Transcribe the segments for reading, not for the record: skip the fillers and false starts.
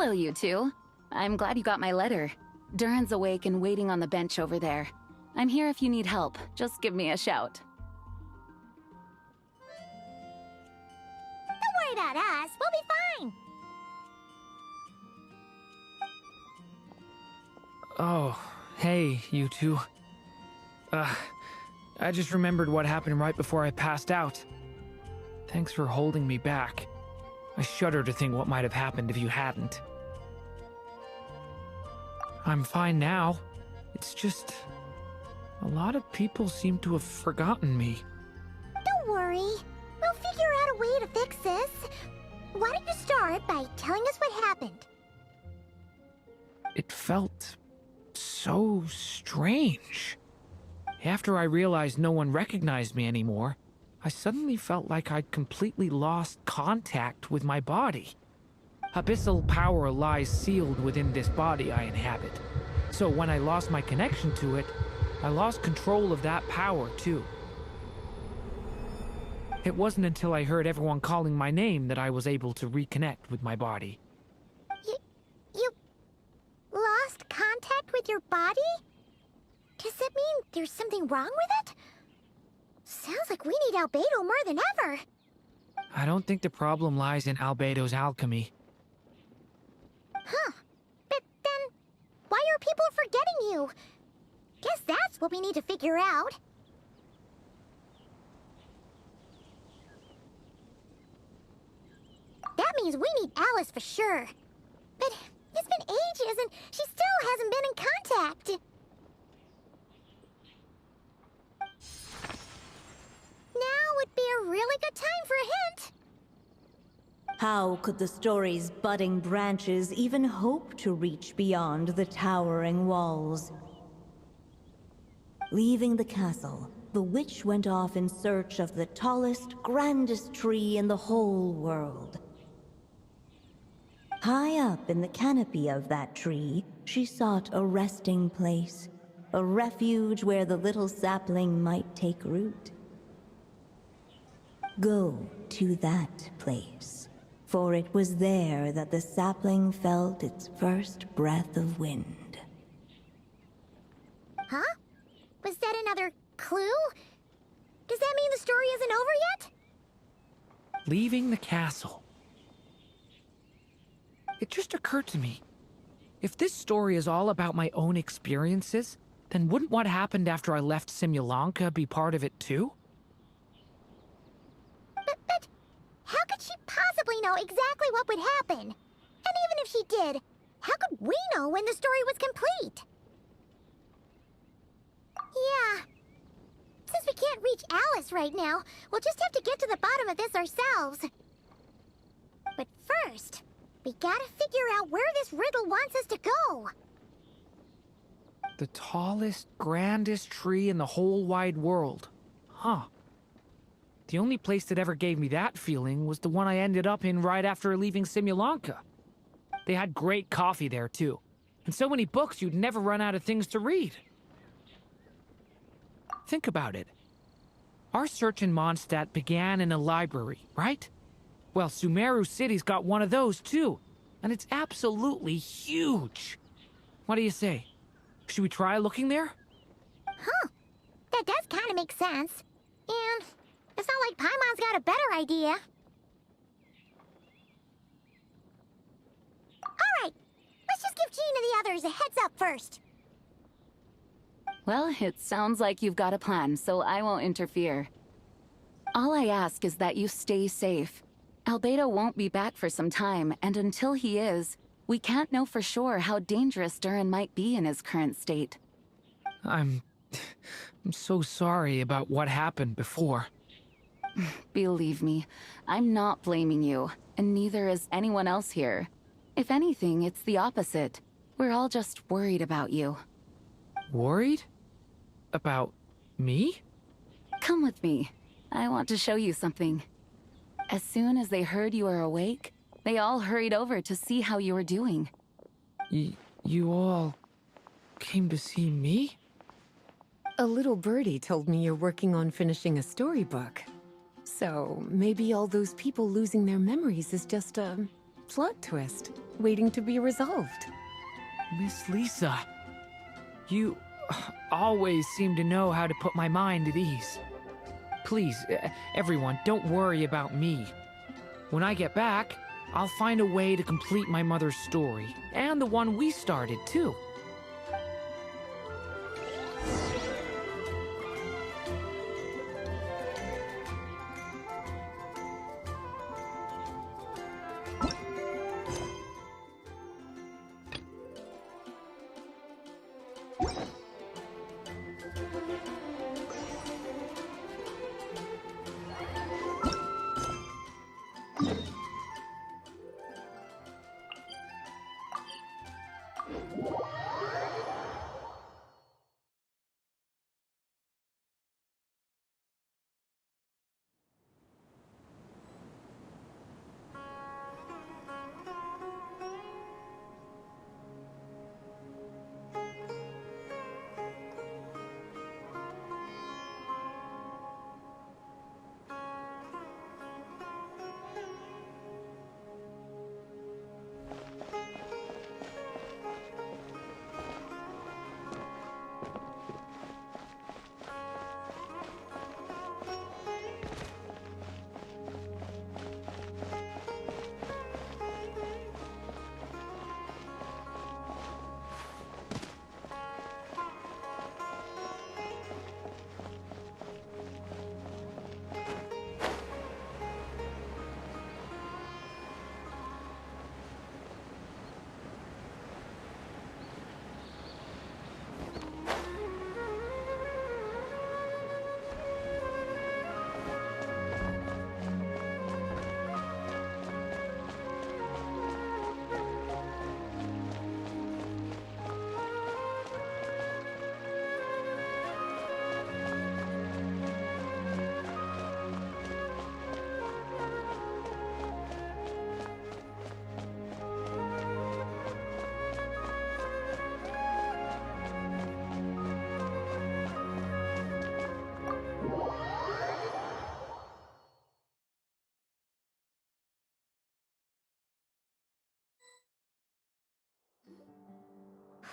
Hello, you two. I'm glad you got my letter. Durin's awake and waiting on the bench over there. I'm here if you need help. Just give me a shout. Don't worry about us. We'll be fine. Oh, hey, you two. I just remembered what happened right before I passed out. Thanks for holding me back. I shudder to think what might have happened if you hadn't. I'm fine now. It's just... a lot of people seem to have forgotten me. Don't worry. We'll figure out a way to fix this. Why don't you start by telling us what happened? It felt so strange. After I realized no one recognized me anymore, I suddenly felt like I'd completely lost contact with my body. Abyssal power lies sealed within this body I inhabit. So when I lost my connection to it, I lost control of that power too. It wasn't until I heard everyone calling my name that I was able to reconnect with my body. You lost contact with your body? Does that mean there's something wrong with it? Sounds like we need Albedo more than ever. I don't think the problem lies in Albedo's alchemy. Huh. But then, why are people forgetting you? Guess that's what we need to figure out. That means we need Alice for sure. But it's been ages and she still hasn't been in contact. Now would be a really good time for a hint. How could the story's budding branches even hope to reach beyond the towering walls? Leaving the castle, the witch went off in search of the tallest, grandest tree in the whole world. High up in the canopy of that tree, she sought a resting place, a refuge where the little sapling might take root. Go to that place, for it was there that the sapling felt its first breath of wind. Huh? Was that another clue? Does that mean the story isn't over yet? Leaving the castle. It just occurred to me. If this story is all about my own experiences, then wouldn't what happened after I left Simulanka be part of it too? But how could she possibly know exactly what would happen? And even if she did, how could we know when the story was complete? Yeah. Since we can't reach Alice right now, we'll just have to get to the bottom of this ourselves. But first, we gotta figure out where this riddle wants us to go. The tallest, grandest tree in the whole wide world. Huh. The only place that ever gave me that feeling was the one I ended up in right after leaving Simulanka. They had great coffee there, too. And so many books you'd never run out of things to read. Think about it. Our search in Mondstadt began in a library, right? Well, Sumeru City's got one of those, too. And it's absolutely huge. What do you say? Should we try looking there? Huh. That does kind of make sense. And it's not like Paimon's got a better idea. Alright, let's just give Jean and the others a heads up first. Well, it sounds like you've got a plan, so I won't interfere. All I ask is that you stay safe. Albedo won't be back for some time, and until he is, we can't know for sure how dangerous Durin might be in his current state. I'm so sorry about what happened before. Believe me, I'm not blaming you, and neither is anyone else here. If anything, it's the opposite. We're all just worried about you. Worried? About me? Come with me. I want to show you something. As soon as they heard you were awake, they all hurried over to see how you were doing. You all came to see me? A little birdie told me you're working on finishing a storybook. So maybe all those people losing their memories is just a plot twist, waiting to be resolved. Miss Lisa, you always seem to know how to put my mind at ease. Please, everyone, don't worry about me. When I get back, I'll find a way to complete my mother's story, and the one we started, too.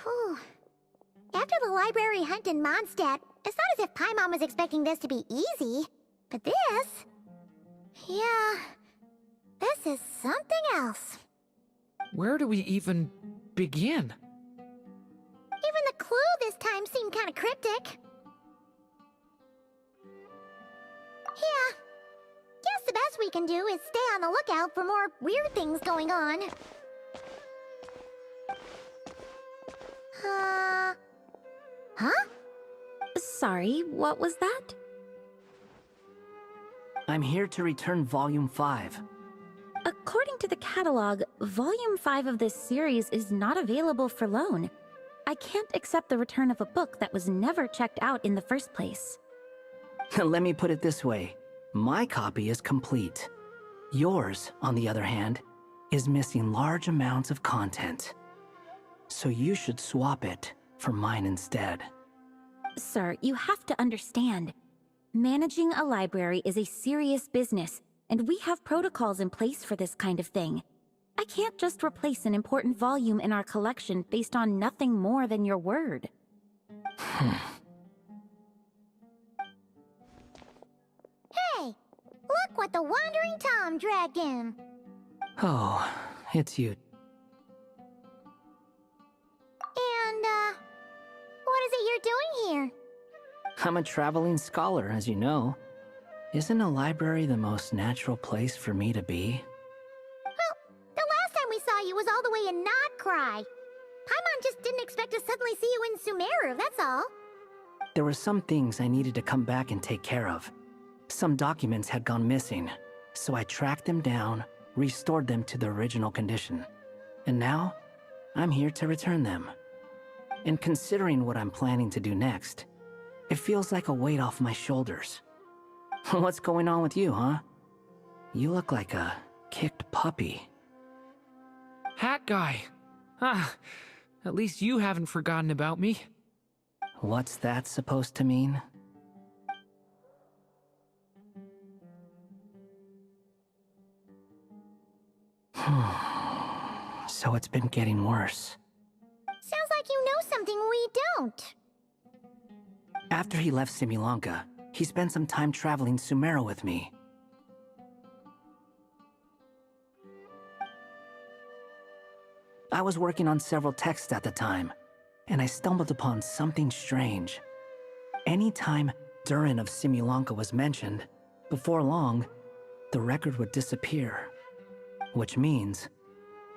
Whew. After the library hunt in Mondstadt, it's not as if Paimon was expecting this to be easy. But this... yeah... this is something else. Where do we even begin? Even the clue this time seemed kind of cryptic. Yeah. Guess the best we can do is stay on the lookout for more weird things going on. Huh? Sorry, what was that? I'm here to return Volume 5. According to the catalog, Volume 5 of this series is not available for loan. I can't accept the return of a book that was never checked out in the first place. Let me put it this way. My copy is complete. Yours, on the other hand, is missing large amounts of content. So you should swap it for mine instead. Sir, you have to understand. Managing a library is a serious business, and we have protocols in place for this kind of thing. I can't just replace an important volume in our collection based on nothing more than your word. Hey! Look what the Wandering Tom dragged in! Oh, it's you. And, what is it you're doing here? I'm a traveling scholar, as you know. Isn't a library the most natural place for me to be? Well, the last time we saw you was all the way in Nodcry. Paimon just didn't expect to suddenly see you in Sumeru, that's all. There were some things I needed to come back and take care of. Some documents had gone missing, so I tracked them down, restored them to their original condition. And now, I'm here to return them. And considering what I'm planning to do next, it feels like a weight off my shoulders. What's going on with you, huh? You look like a kicked puppy. Hat guy. Ah, at least you haven't forgotten about me. What's that supposed to mean? So it's been getting worse. Sounds like you know something we don't. After he left Simulanka, he spent some time traveling Sumeru with me. I was working on several texts at the time, and I stumbled upon something strange. Anytime Durin of Simulanka was mentioned, before long, the record would disappear. Which means,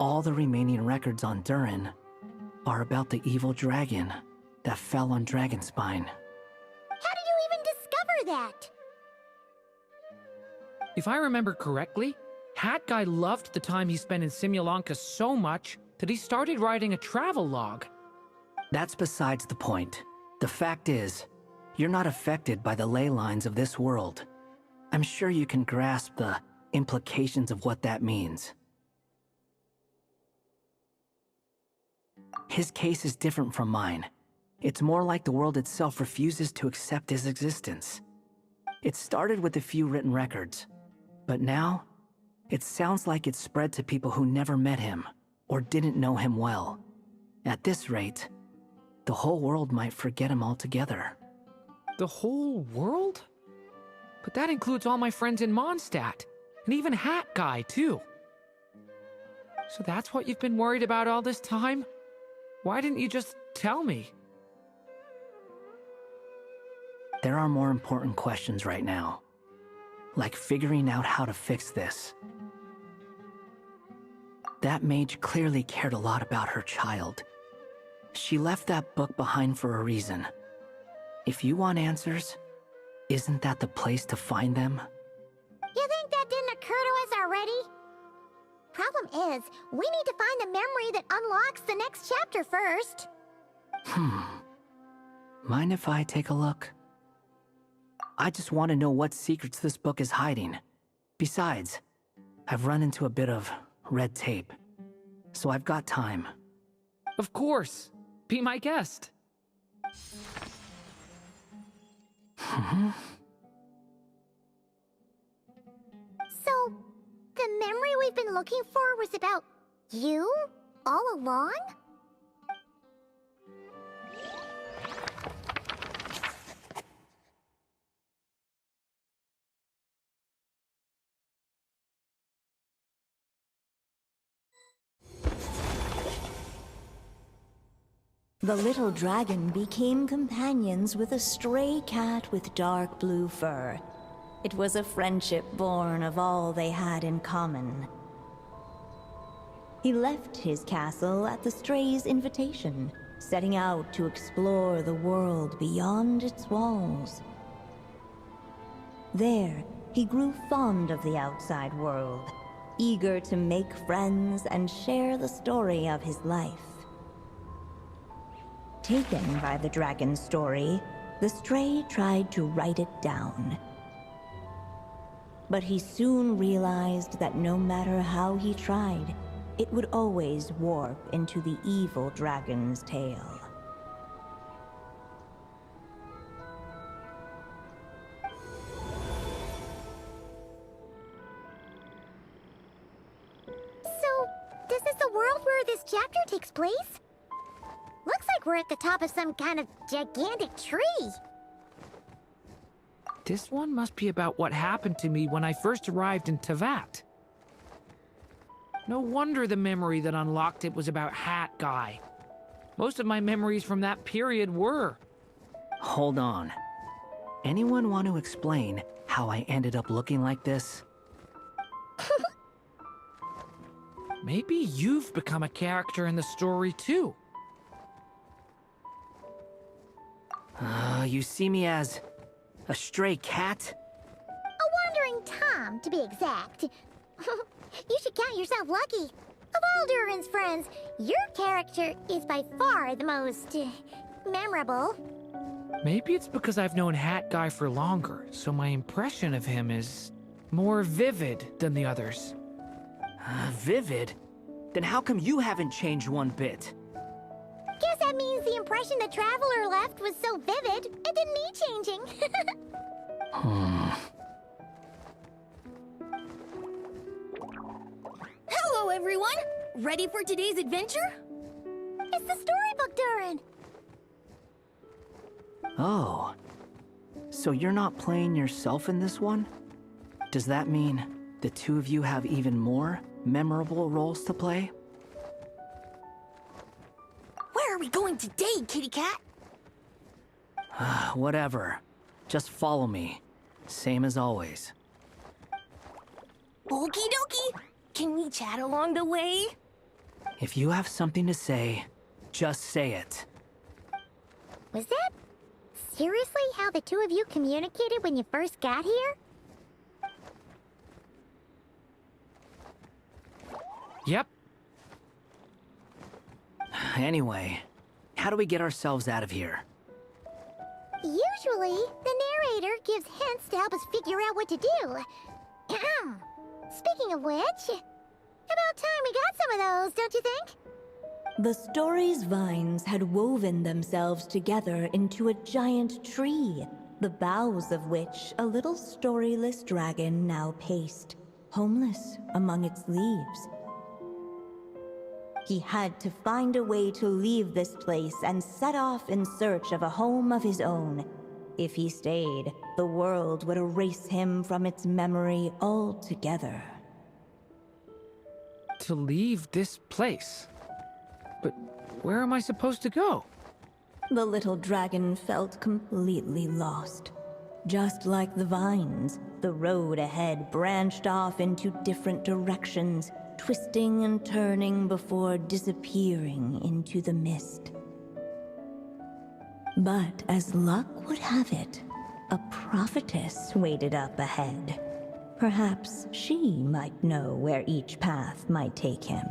all the remaining records on Durin are about the evil dragon that fell on Dragonspine. How did you even discover that? If I remember correctly, Hat Guy loved the time he spent in Simulanka so much that he started writing a travel log. That's besides the point. The fact is, you're not affected by the ley lines of this world. I'm sure you can grasp the implications of what that means. His case is different from mine. It's more like the world itself refuses to accept his existence. It started with a few written records, but now, it sounds like it's spread to people who never met him or didn't know him well. At this rate, the whole world might forget him altogether. The whole world? But that includes all my friends in Mondstadt, and even Hat Guy, too. So that's what you've been worried about all this time? Why didn't you just tell me? There are more important questions right now, like figuring out how to fix this. That mage clearly cared a lot about her child. She left that book behind for a reason. If you want answers, isn't that the place to find them? You think that didn't occur to us already? Problem is, we need to find the memory that unlocks the next chapter first. Mind if I take a look? I just want to know what secrets this book is hiding. Besides, I've run into a bit of red tape, so I've got time. Of course. Be my guest. So, the memory we've been looking for was about you? All along? The little dragon became companions with a stray cat with dark blue fur. It was a friendship born of all they had in common. He left his castle at the stray's invitation, setting out to explore the world beyond its walls. There, he grew fond of the outside world, eager to make friends and share the story of his life. Taken by the dragon's story, the stray tried to write it down. But he soon realized that no matter how he tried, it would always warp into the evil dragon's tale. So, this is the world where this chapter takes place? Looks like we're at the top of some kind of gigantic tree. This one must be about what happened to me when I first arrived in Tevat. No wonder the memory that unlocked it was about Hat Guy. Most of my memories from that period were. Hold on. Anyone want to explain how I ended up looking like this? Maybe you've become a character in the story too. You see me as a stray cat? A wandering Tom, to be exact. You should count yourself lucky. Of all Durin's friends, your character is by far the most memorable. Maybe it's because I've known Hat Guy for longer, so my impression of him is more vivid than the others. Vivid? Then how come you haven't changed one bit? Guess that means the impression the Traveler left was so vivid, it didn't need changing. Hello, everyone! ready for today's adventure? It's the storybook, Durin. Oh. So you're not playing yourself in this one? Does that mean the two of you have even more memorable roles to play? Where are we going today, kitty cat? Whatever. Just follow me. Same as always. Okie dokie. Can we chat along the way? If you have something to say, just say it. Was that seriously how the two of you communicated when you first got here? Yep. Anyway, how do we get ourselves out of here? Usually, the narrator gives hints to help us figure out what to do. Speaking of which, about time we got some of those, don't you think? The story's vines had woven themselves together into a giant tree, the boughs of which a little storyless dragon now paced, homeless among its leaves. He had to find a way to leave this place and set off in search of a home of his own. If he stayed, the world would erase him from its memory altogether. To leave this place. But where am I supposed to go? The little dragon felt completely lost. Just like the vines, the road ahead branched off into different directions, twisting and turning before disappearing into the mist. But as luck would have it, a prophetess waited up ahead. Perhaps she might know where each path might take him.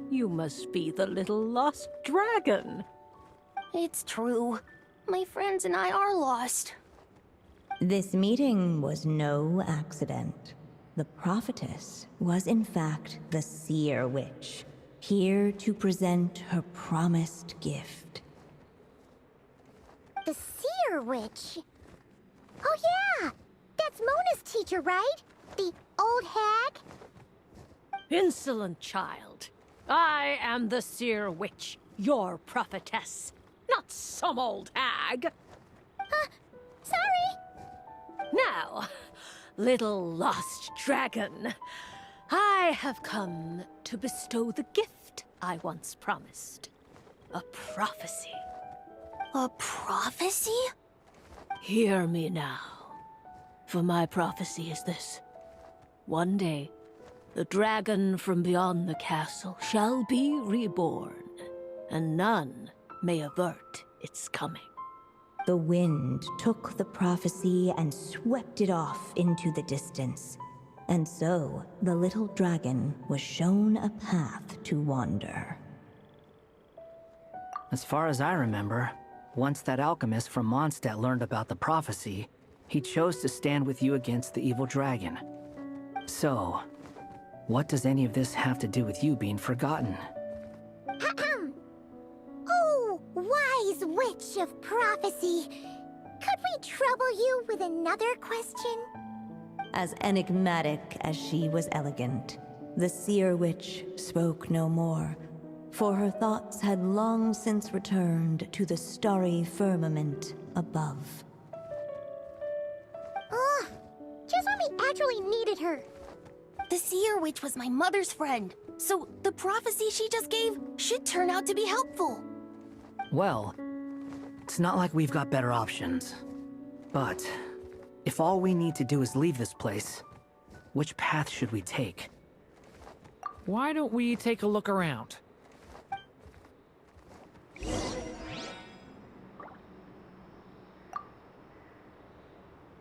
You must be the little lost dragon. It's true. My friends and I are lost. This meeting was no accident. The prophetess was in fact the seer witch, here to present her promised gift. The seer witch? Oh yeah! That's Mona's teacher, right? The old hag? Insolent child. I am the seer witch, your prophetess, not some old hag. Sorry! Now, little lost dragon, I have come to bestow the gift I once promised. A prophecy. A prophecy? Hear me now, for my prophecy is this. One day, the dragon from beyond the castle shall be reborn, and none may avert its coming. The wind took the prophecy and swept it off into the distance. And so, the little dragon was shown a path to wander. As far as I remember, once that alchemist from Mondstadt learned about the prophecy, he chose to stand with you against the evil dragon. So, what does any of this have to do with you being forgotten? Oh, wise witch of prophecy! Could we trouble you with another question? As enigmatic as she was elegant, the seer witch spoke no more, for her thoughts had long since returned to the starry firmament above. Ugh! Just when we actually needed her! The seer witch was my mother's friend, so the prophecy she just gave should turn out to be helpful. Well, it's not like we've got better options. But, if all we need to do is leave this place, which path should we take? Why don't we take a look around?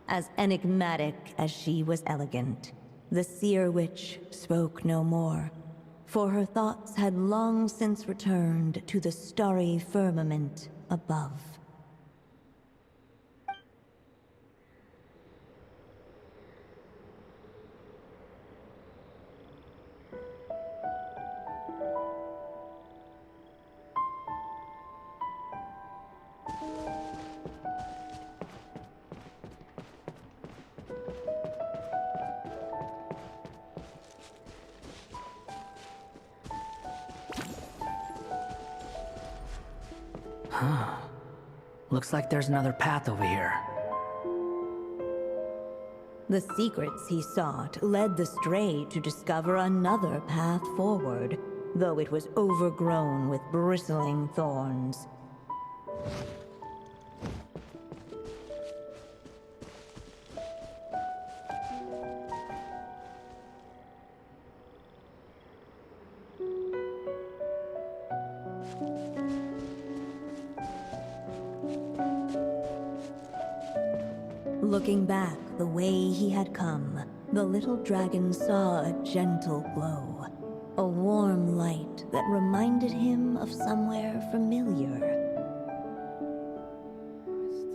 As enigmatic as she was elegant, the seer witch spoke no more, for her thoughts had long since returned to the starry firmament above. Looks like there's another path over here. The secrets he sought led the stray to discover another path forward, though it was overgrown with bristling thorns. Looking back the way he had come, the little dragon saw a gentle glow, a warm light that reminded him of somewhere familiar.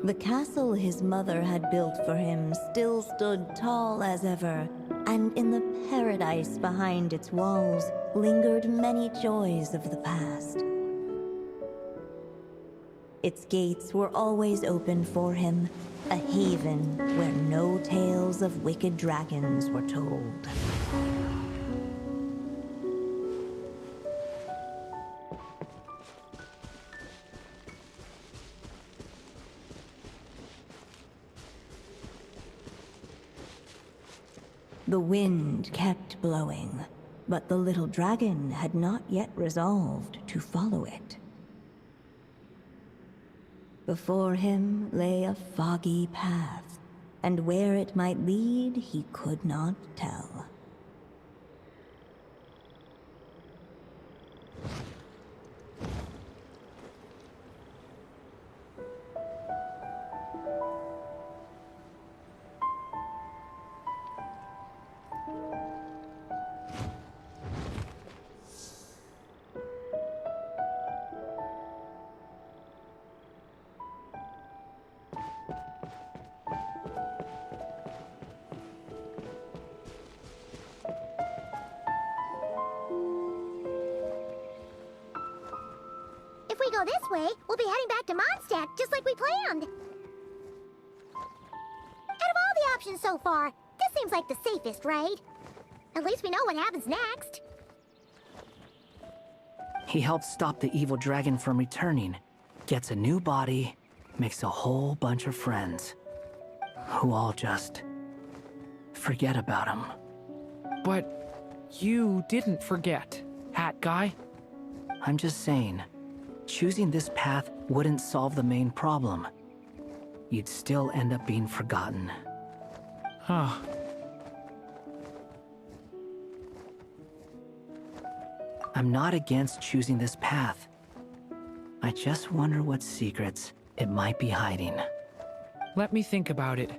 The castle his mother had built for him still stood tall as ever, and in the paradise behind its walls lingered many joys of the past. Its gates were always open for him, a haven where no tales of wicked dragons were told. The wind kept blowing, but the little dragon had not yet resolved to follow it. Before him lay a foggy path, and where it might lead he could not tell. If we go this way, we'll be heading back to Mondstadt, just like we planned. Out of all the options so far, this seems like the safest, right? At least we know what happens next. He helps stop the evil dragon from returning, gets a new body, makes a whole bunch of friends, who all just forget about him. But you didn't forget, Hat Guy. I'm just saying, choosing this path wouldn't solve the main problem. You'd still end up being forgotten. Huh. I'm not against choosing this path. I just wonder what secrets it might be hiding. Let me think about it.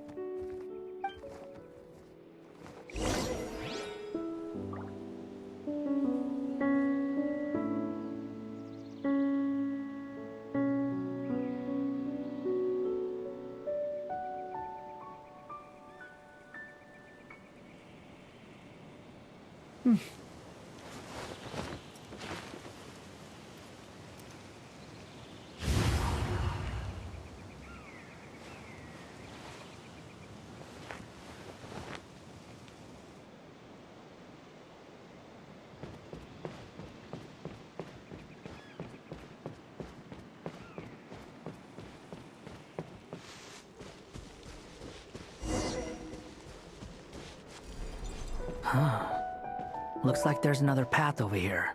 Looks like there's another path over here.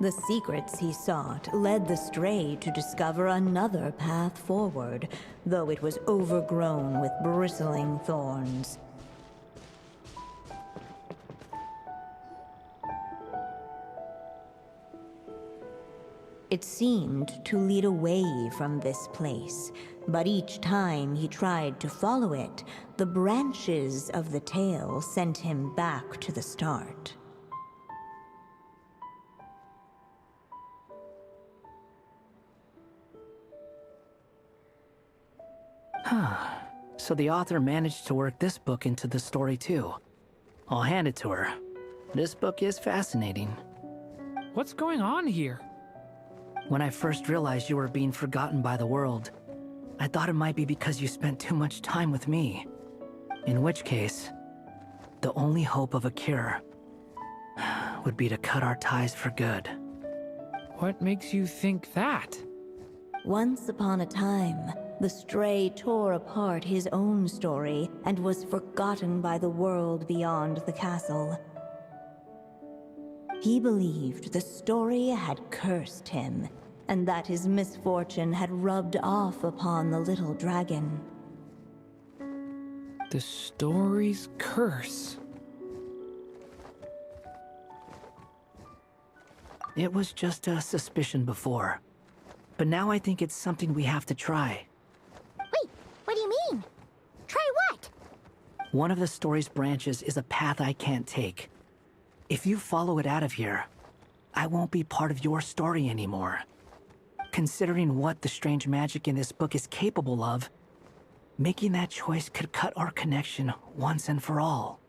The secrets he sought led the stray to discover another path forward, though it was overgrown with bristling thorns. It seemed to lead away from this place, but each time he tried to follow it, the branches of the tail sent him back to the start. So the author managed to work this book into the story too. I'll hand it to her. This book is fascinating. What's going on here? When I first realized you were being forgotten by the world, I thought it might be because you spent too much time with me. In which case, the only hope of a cure would be to cut our ties for good. What makes you think that? Once upon a time, the stray tore apart his own story and was forgotten by the world beyond the castle. He believed the story had cursed him, and that his misfortune had rubbed off upon the little dragon. The story's curse. It was just a suspicion before. But now I think it's something we have to try. Wait, what do you mean? Try what? One of the story's branches is a path I can't take. If you follow it out of here, I won't be part of your story anymore. Considering what the strange magic in this book is capable of, making that choice could cut our connection once and for all.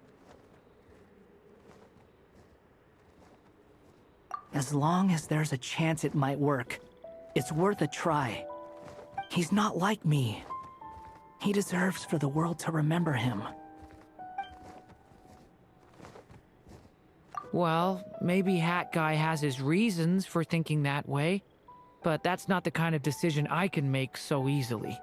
As long as there's a chance it might work, it's worth a try. He's not like me. He deserves for the world to remember him. Well, maybe Hat Guy has his reasons for thinking that way, but that's not the kind of decision I can make so easily.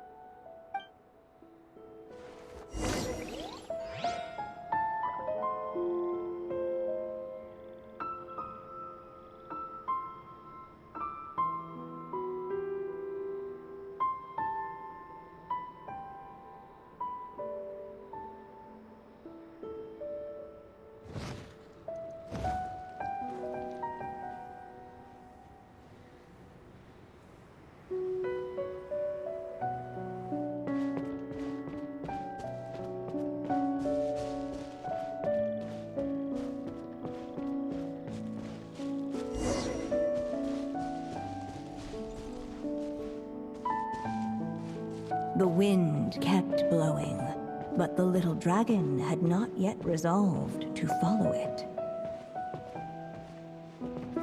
The wind kept blowing, but the little dragon had not yet resolved to follow it.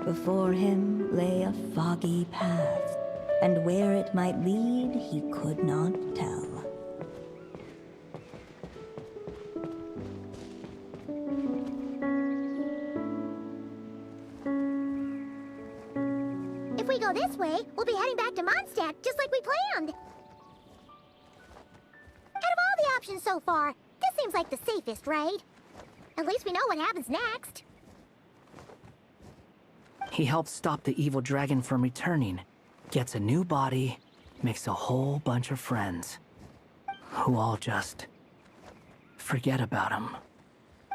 Before him lay a foggy path, and where it might lead he could not tell. If we go this way, we'll be heading back to Mondstadt, just like we planned. Out of all the options so far, this seems like the safest, right? At least we know what happens next. He helps stop the evil dragon from returning, gets a new body, makes a whole bunch of friends, who all just forget about him.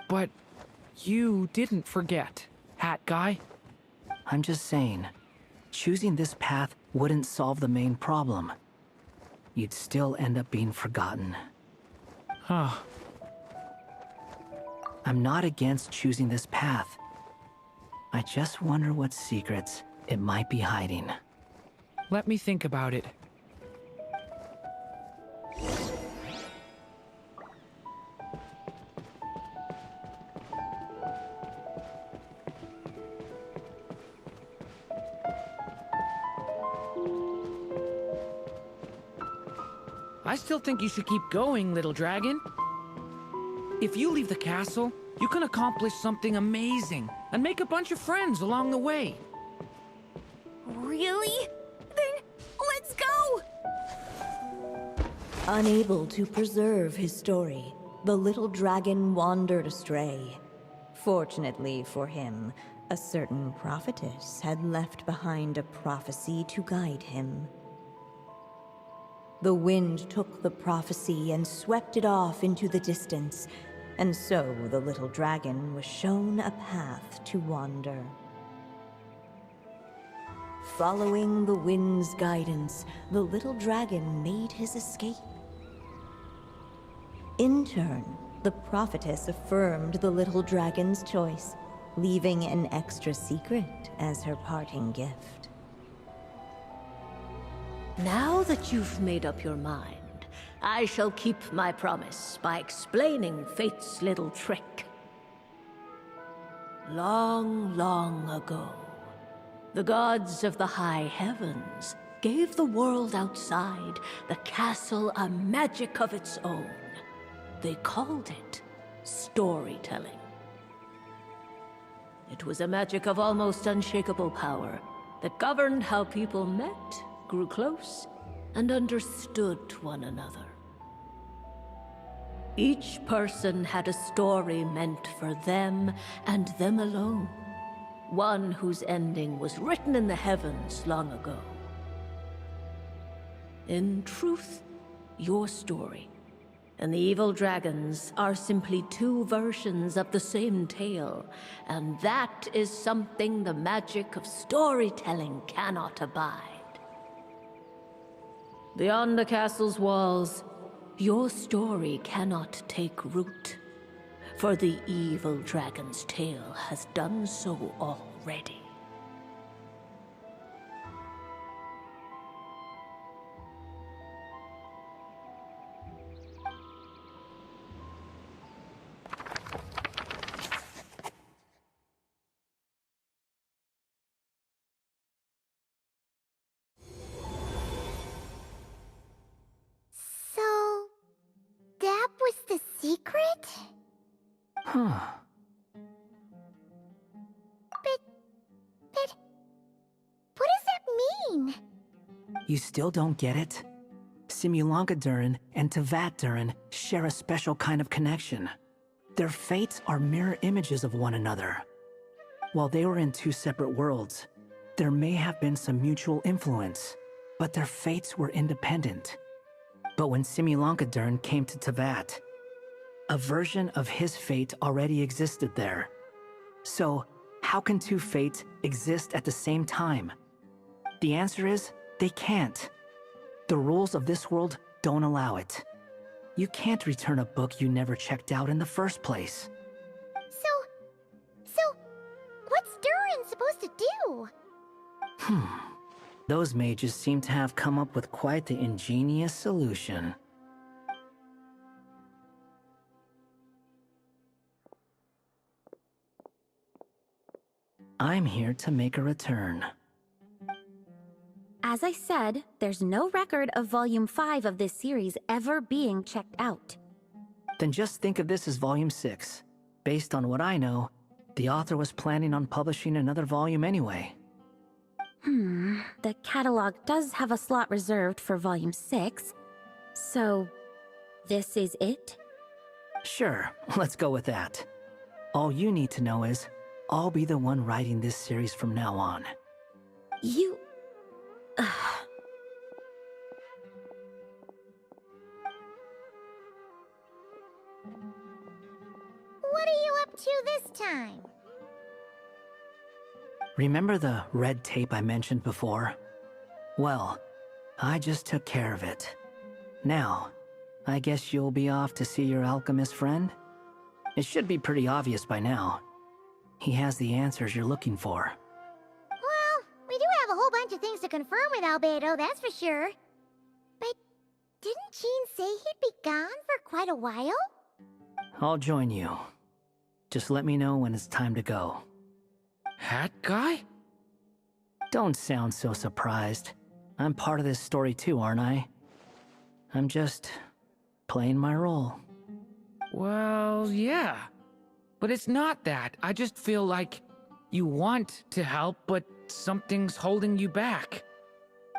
But you didn't forget, Hat Guy. I'm just saying, choosing this path wouldn't solve the main problem. You'd still end up being forgotten. Huh. I'm not against choosing this path. I just wonder what secrets it might be hiding. Let me think about it. I still think you should keep going, little dragon. If you leave the castle, you can accomplish something amazing and make a bunch of friends along the way. Really? Then let's go! Unable to preserve his story, the little dragon wandered astray. Fortunately for him, a certain prophetess had left behind a prophecy to guide him. The wind took the prophecy and swept it off into the distance, and so the little dragon was shown a path to wander. Following the wind's guidance, the little dragon made his escape. In turn, the prophetess affirmed the little dragon's choice, leaving an extra secret as her parting gift. Now that you've made up your mind, I shall keep my promise by explaining Fate's little trick. Long, long ago, the gods of the high heavens gave the world outside the castle a magic of its own. They called it storytelling. It was a magic of almost unshakable power that governed how people met grew close and understood one another. Each person had a story meant for them and them alone. One whose ending was written in the heavens long ago. In truth, your story and the evil dragons are simply two versions of the same tale, and that is something the magic of storytelling cannot abide. Beyond the castle's walls, your story cannot take root, for the evil dragon's tale has done so already. So, that was the secret? Huh. But, what does that mean? You still don't get it? Simulanka Durin and Tevat Durin share a special kind of connection. Their fates are mirror images of one another. While they were in two separate worlds, there may have been some mutual influence, but their fates were independent. But when Simulanka Durin came to Tevat, a version of his fate already existed there. So, how can two fates exist at the same time? The answer is, they can't. The rules of this world don't allow it. You can't return a book you never checked out in the first place. So, what's Durin supposed to do? Those mages seem to have come up with quite the ingenious solution. I'm here to make a return. As I said, there's no record of Volume 5 of this series ever being checked out. Then just think of this as Volume 6. Based on what I know, the author was planning on publishing another volume anyway. The catalog does have a slot reserved for Volume 6. So, this is it? Sure, let's go with that. All you need to know is, I'll be the one writing this series from now on. You... What are you up to this time? Remember the red tape I mentioned before? Well, I just took care of it. Now, I guess you'll be off to see your alchemist friend? It should be pretty obvious by now. He has the answers you're looking for. Well, we do have a whole bunch of things to confirm with Albedo, that's for sure. But didn't Jean say he'd be gone for quite a while? I'll join you. Just let me know when it's time to go. Hat guy? Don't sound so surprised. I'm part of this story too, aren't I? I'm just playing my role. Well, yeah. But it's not that. I just feel like you want to help, but something's holding you back.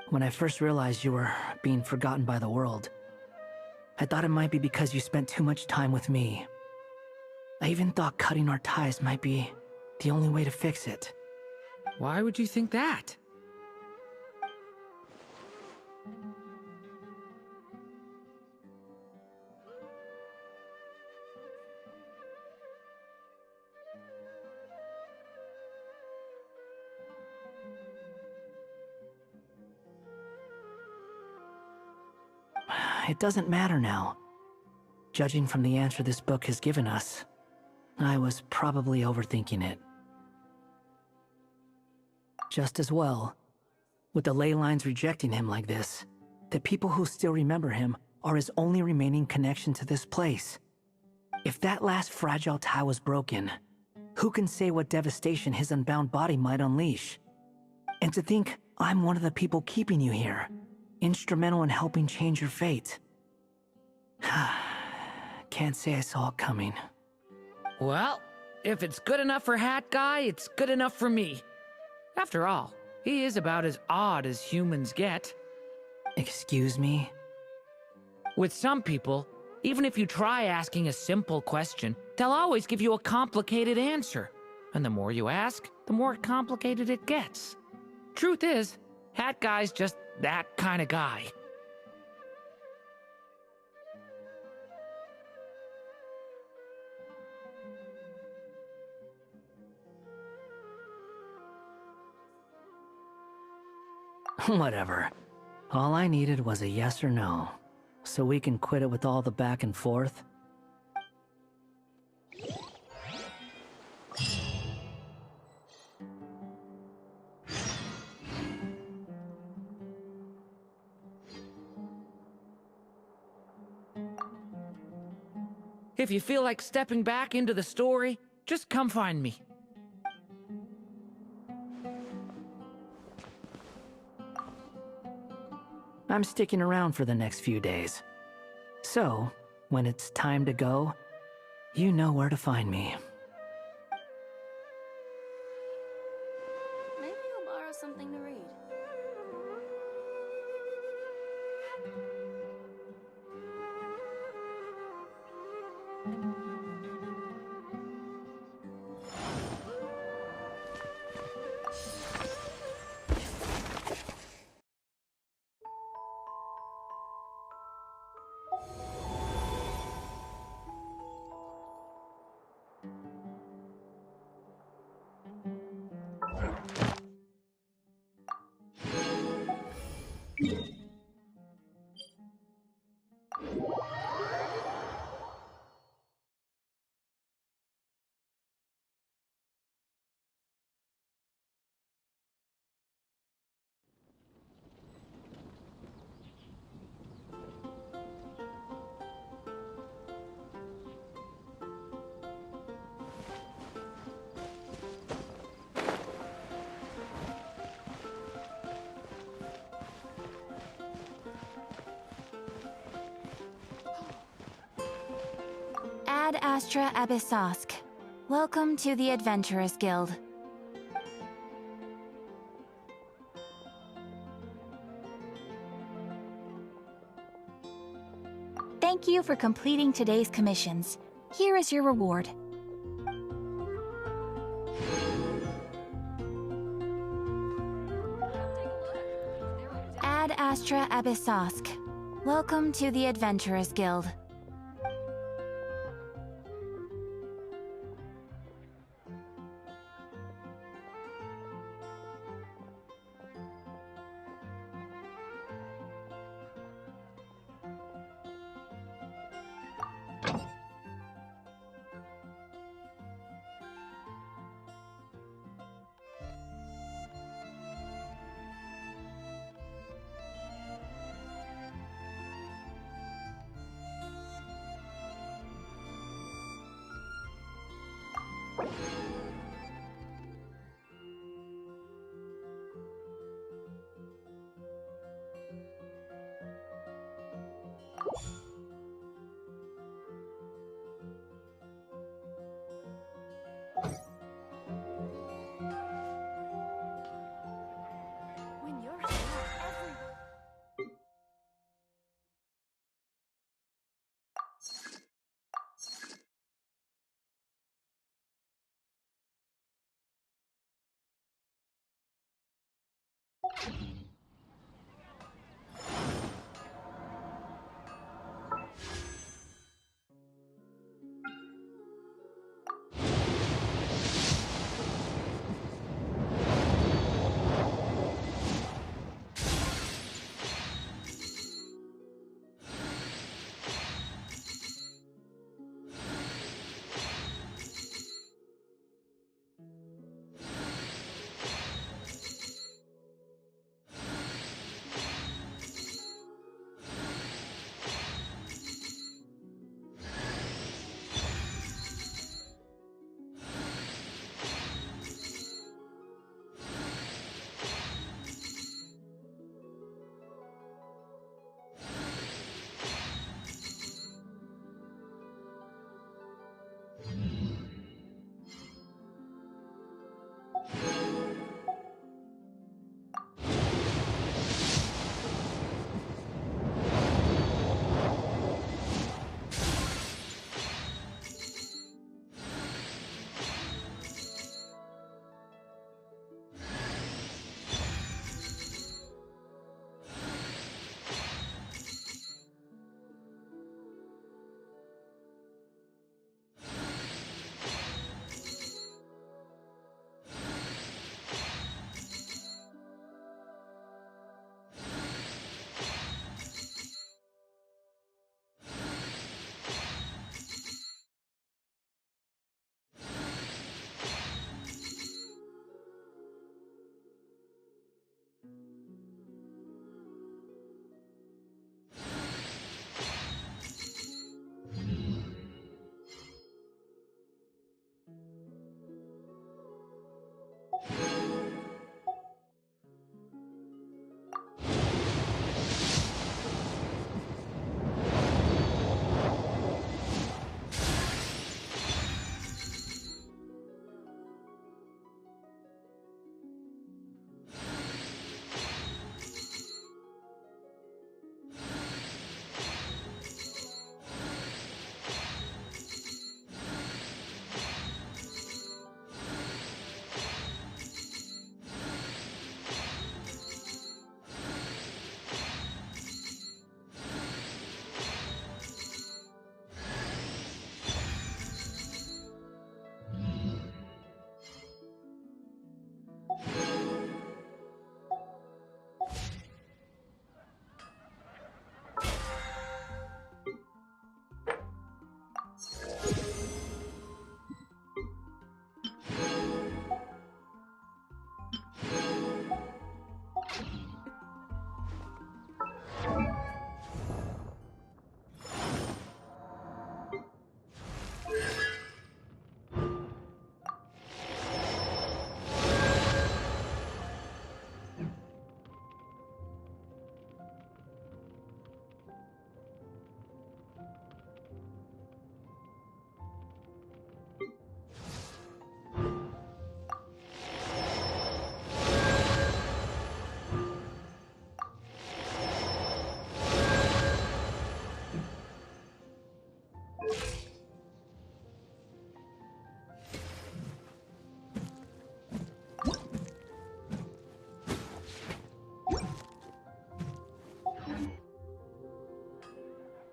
When I first realized you were being forgotten by the world, I thought it might be because you spent too much time with me. I even thought cutting our ties might be the only way to fix it. Why would you think that? It doesn't matter now. Judging from the answer this book has given us, I was probably overthinking it. Just as well, with the ley lines rejecting him like this, the people who still remember him are his only remaining connection to this place. If that last fragile tie was broken, who can say what devastation his unbound body might unleash? And to think I'm one of the people keeping you here, instrumental in helping change your fate. Can't say I saw it coming. Well, if it's good enough for Hat Guy, it's good enough for me. After all, he is about as odd as humans get. Excuse me? With some people, even if you try asking a simple question, they'll always give you a complicated answer. And the more you ask, the more complicated it gets. Truth is, that guy's just that kind of guy. Whatever. All I needed was a yes or no, so we can quit it with all the back and forth. If you feel like stepping back into the story, just come find me. I'm sticking around for the next few days. So, when it's time to go, you know where to find me. Maybe I'll borrow something to read. Ad Astra Abyssosk. Welcome to the Adventurers Guild. Thank you for completing today's commissions. Here is your reward. Ad Astra Abyssosk. Welcome to the Adventurers Guild.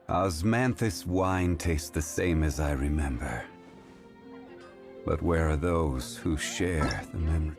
Osmanthus wine tastes the same as I remember. But where are those who share the memory?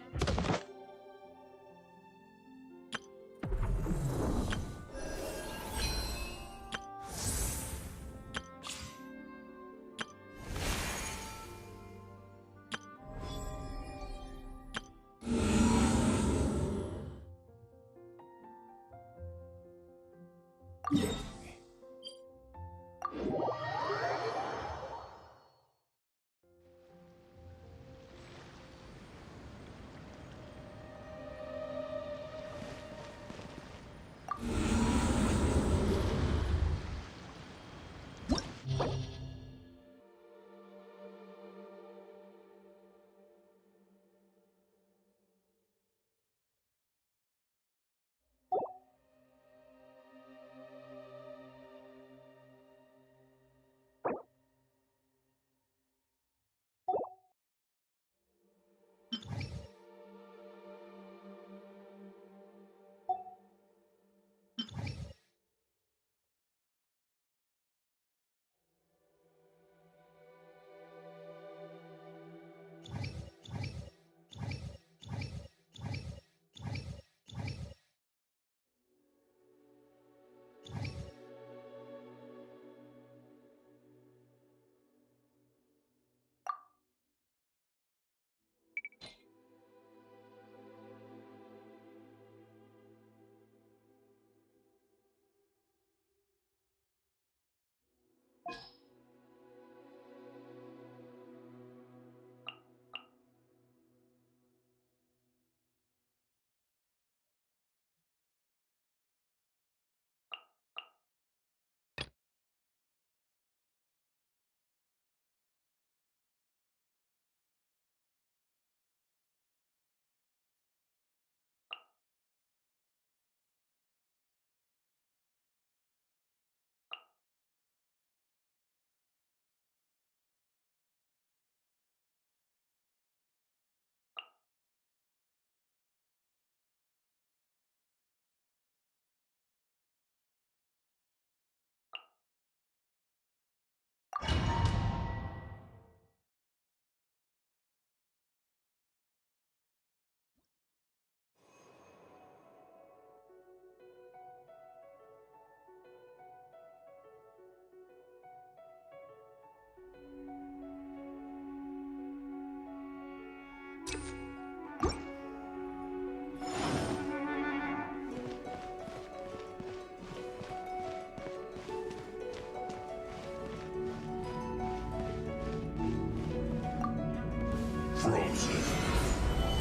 Frozen.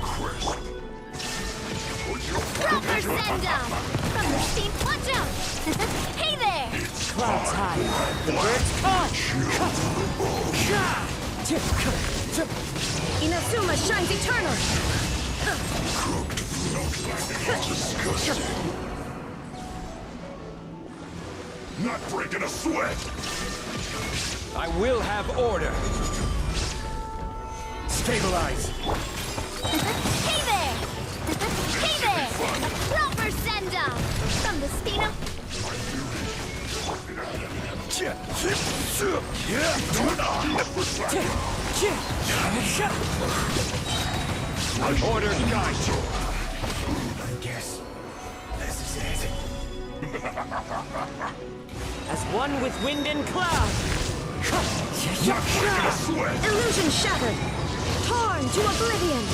Crisp. Proper send down! From the steam, watch out! Hey there! Clouds high. The bird's caught. Inazuma shines eternal. Cooked fruit. Disgusting. Not breaking a sweat. I will have order. Stabilize. Hey there! Hey there! Proper send down! From the Spino. Order guide. I guess this is it. As one with wind and cloud. Not breaking a sweat. Illusion shattered. Torn to oblivion.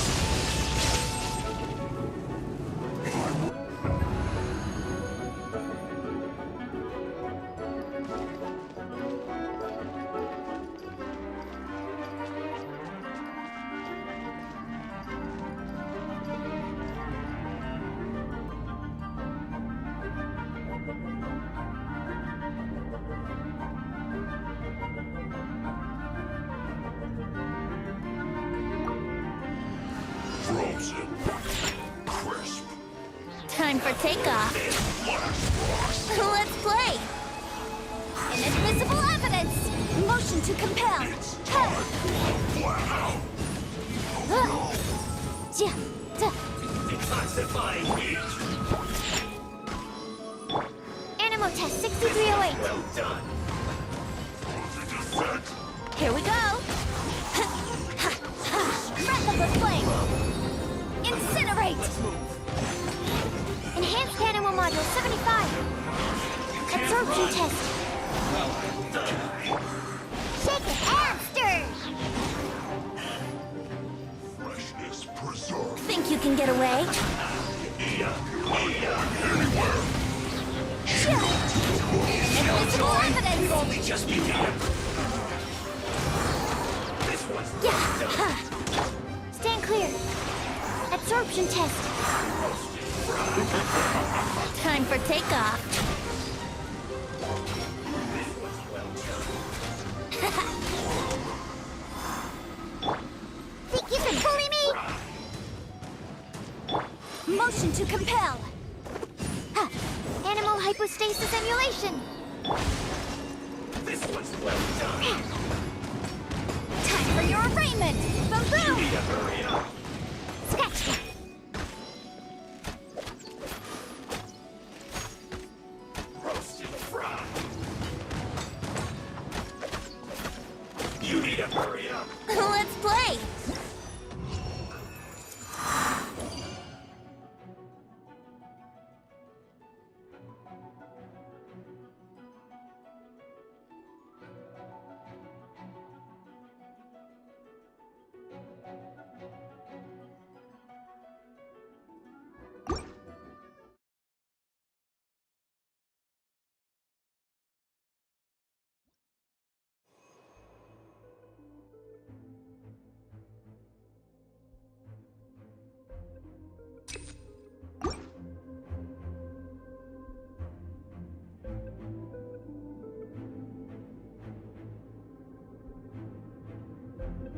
Frozen. Crisp. Time for takeoff. Let's play! Inadmissible evidence! Motion to compel! Flat out. Detoxifying heat. Animal test 6308. Well done. Absorption test. Shake it and stir. Freshness preserved. Think you can get away? Invisible evidence. Only just began. Yeah. Stand clear. Absorption test. Time for takeoff. Think you can bully me? Motion to compel. Huh. Animal hypostasis emulation. This one's well done. Time for your arraignment. Boom boom. Need to hurry up. Scratch that. Roasted fried. You need to hurry up. Let's play.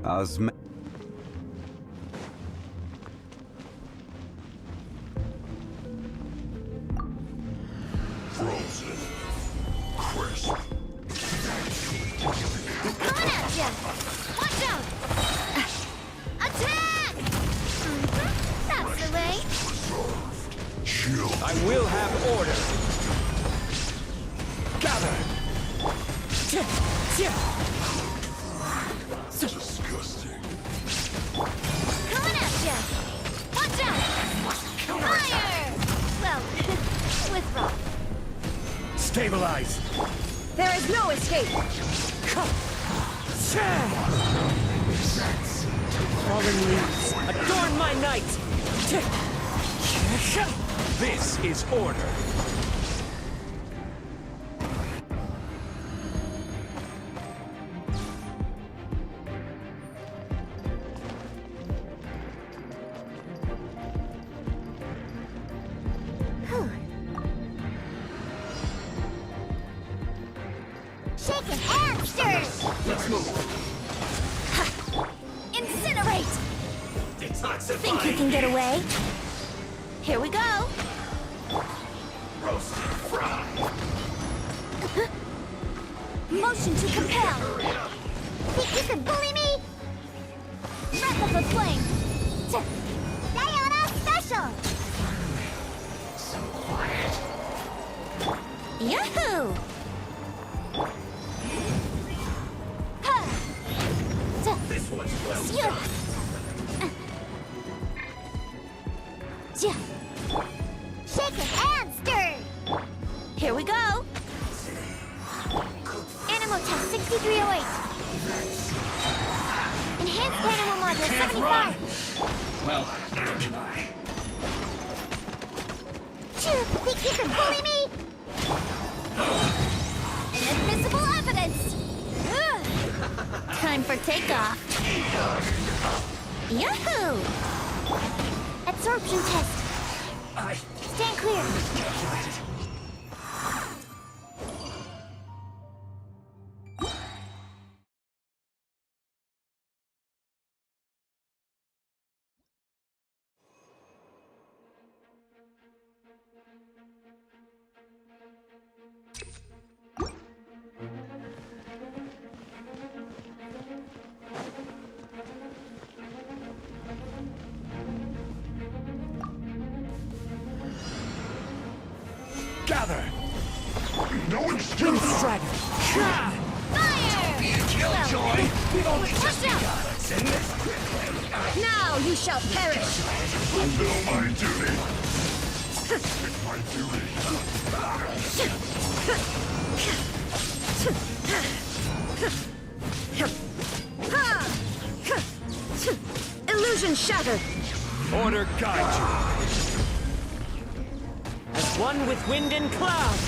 Osm. Frozen. Crisp. Coming at ya. Watch out. Attack. That's the way. Preserved. Chill. I will have order. Gather. Disgusting. Coming at ya. Watch out. Fire. Well, with rock. Stabilize. There is no escape. Fallen leaves, adorn my night. This is order. Shake it and stir. Let's move. Incinerate. Detoxify. Think you can get away? Here we go. Roasted fried. Motion to compel. Hurry up. Think you can bully me? Breath of the flame. Diana special. Yahoo! This one's well Yeah. done. Shake it and stir. Here we go. Animal test 6308. Enhanced animal module 75. Well, don't I? Think you can bully me? Inadmissible evidence. Time for takeoff. Yahoo! Absorption test. Stand clear. Gather. No excuse. Dragon. Fire! Killjoy. We've only just Watch out! begun. Now you shall perish. Fulfill my duty. My Durin. Illusion shattered! Order guide you. As one with wind and cloud.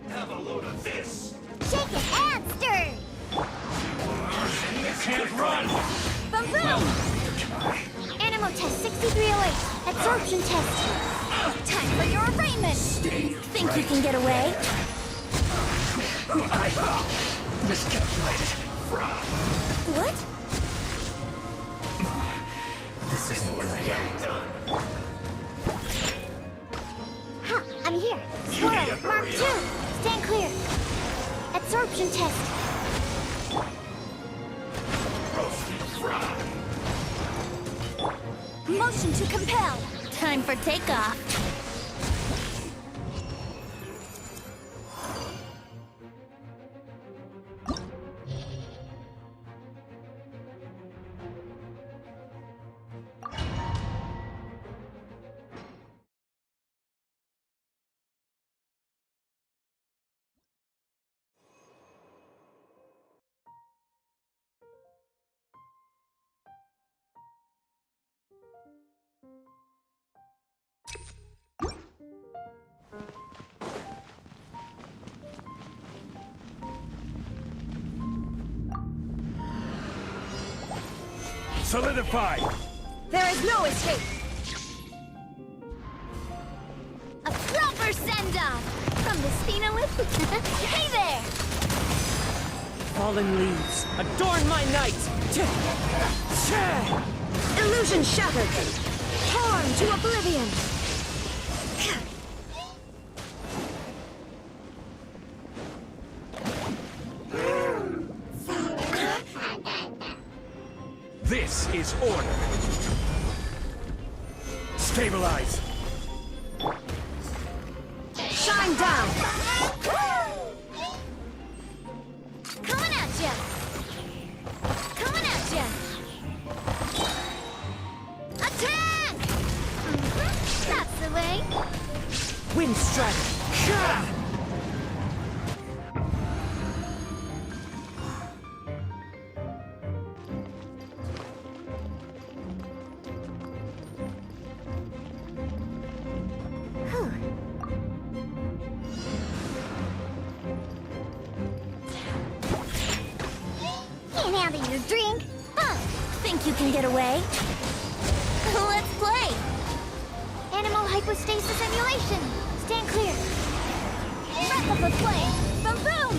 Have a load of this. Shake it and stir! You can't run. Boom boom! Animal test 6308. Absorption test. Time for your arraignment! Think you can get away? Miscalculated. What? This isn't gonna get done. Ha! I'm here. Swirl, Mark 2. Stand clear. Absorption test. Roasted fry. Motion to compel. Time for takeoff. Solidify. There is no escape! A proper send-off from the Spinolith. Hey there! Fallen leaves, adorn my night! Illusion shattered! Torn to oblivion! This is order. Stabilize. Shine down! Coming at ya! Coming at ya! Attack! That's the way. Wind strike. Can't handle your drink. Huh? Think you can get away? Let's play. Animal hypostasis simulation. Stand clear. Replica play. Boom boom.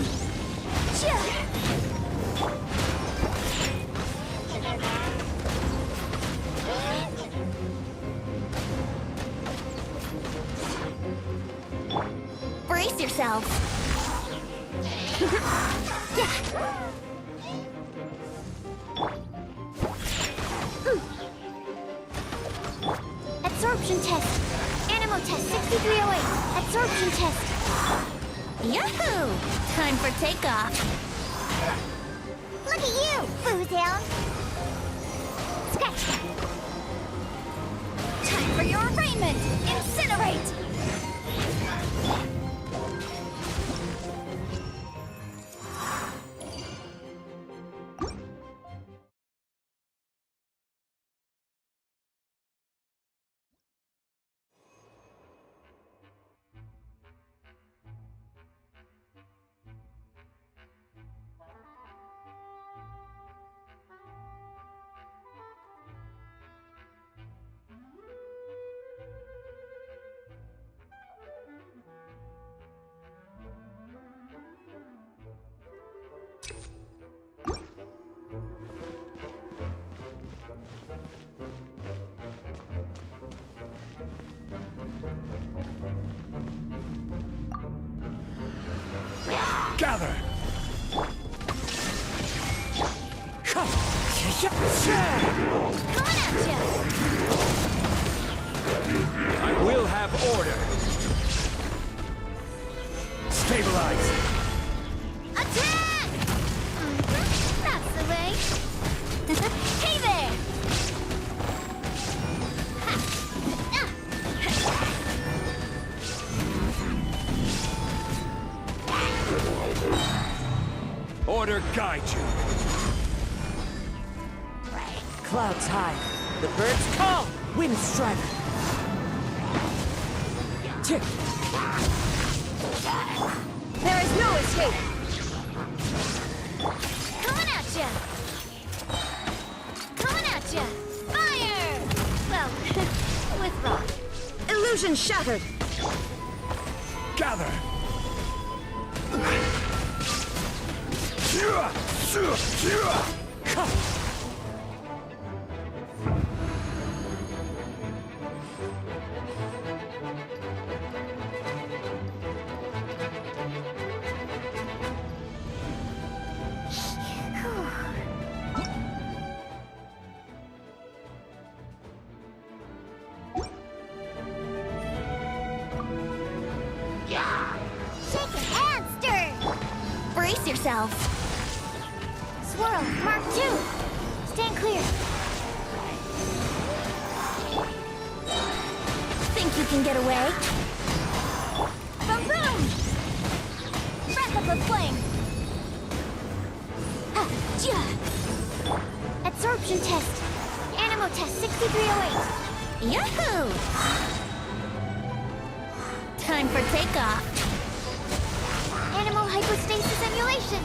Brace yourselves. Absorption test. Animal test 6308. Absorption test. Yahoo! Time for takeoff. Look at you, Foozhound. Scratch that. Time for your arraignment. Incinerate. Coming at ya! I will have order. Stabilize. Attack! That's the way. Hey there! Order guide you. Clouds high. The birds call. Wind strider. There is no escape! Coming at ya! Coming at ya! Fire! Well, with rock. Illusion shattered! Gather. Shake it and stir! Brace yourself. Swirl, Mark 2! Stand clear. Think you can get away? Boom boom! Breath of the flame! Ha! Ja! Absorption test. Animo test 6308. Yahoo! Time for takeoff. Animal hypostasis emulation.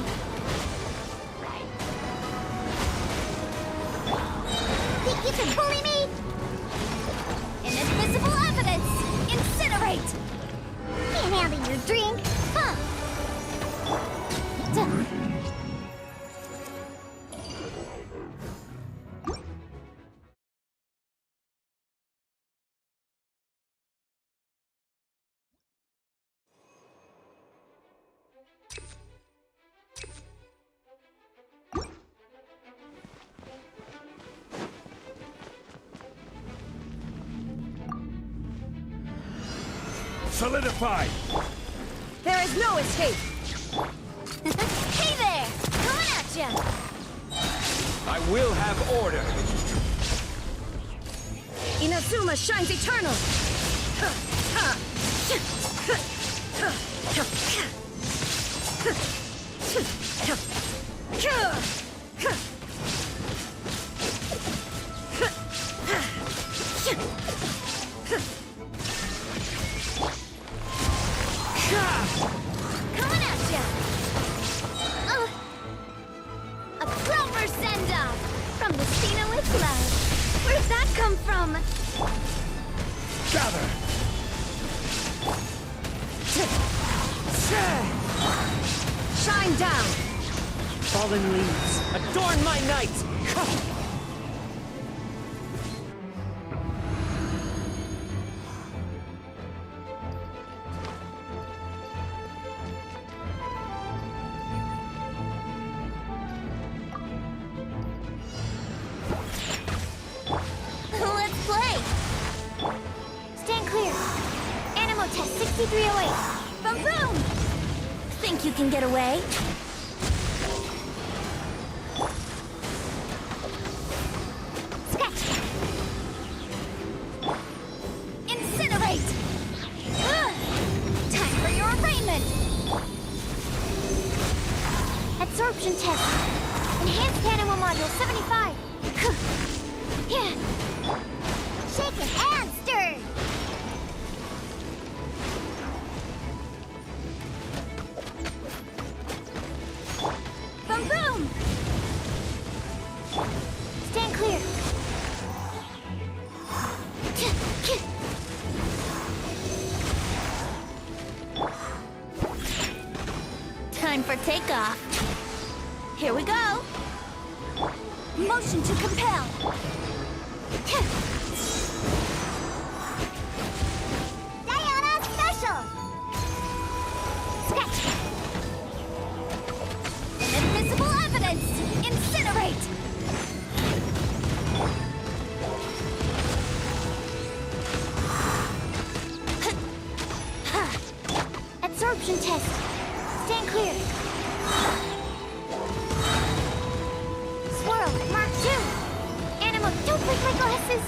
Think you can bully me? Inadmissible evidence! Incinerate! Can't handle your drink, huh? Duh. Solidify. There is no escape! Hey there! Coming at ya! I will have order. Inazuma shines eternal! Coming at ya! A proper send-off from the Cena with love. Where'd that come from? Gather. Shine down! Fallen leaves, adorn my night! Let's play! Stand clear. Animo test 6308. Boom boom! Think you can get away? Scratch! Incinerate! Time for your arraignment! Absorption test. Enhanced Animo module 75. Yeah. Shake it and stir! Boom boom! Stand clear. Time for takeoff. Here we go. Motion to compel. Diana special. Scratch. Inadmissible evidence! Incinerate! Mark II! Animal, don't break my glasses!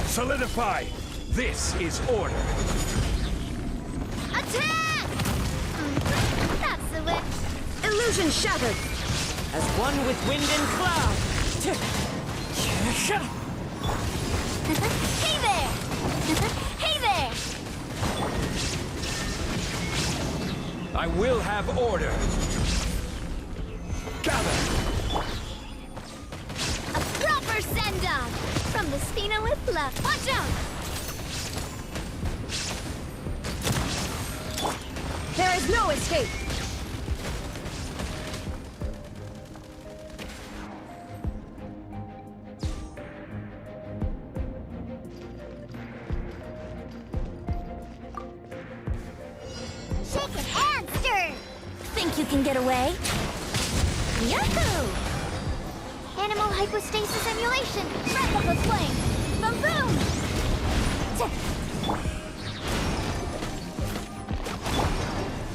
Solidify! This is order! Attack! That's the way. Illusion shattered! As one with wind and cloud! Hey there! Hey there! I will have order! Gather! A proper send-off! From the Spina with love. Watch out! There is no escape! Shake it and stir! Think you can get away? Yahoo! Animal hypostasis emulation! Wrap up a flame! Boom boom!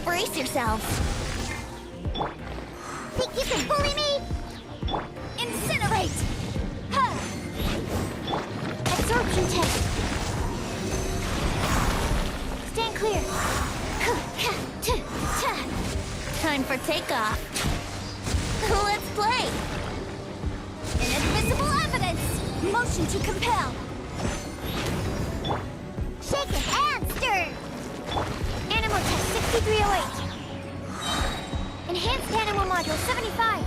Brace yourselves. Think you can bully me? Incinerate! Huh. Absorption test. Stand clear. Time for takeoff. Let's play. Inadmissible evidence! Motion to compel. Shake it and stir! Animal test 6308. Enhanced animal module 75.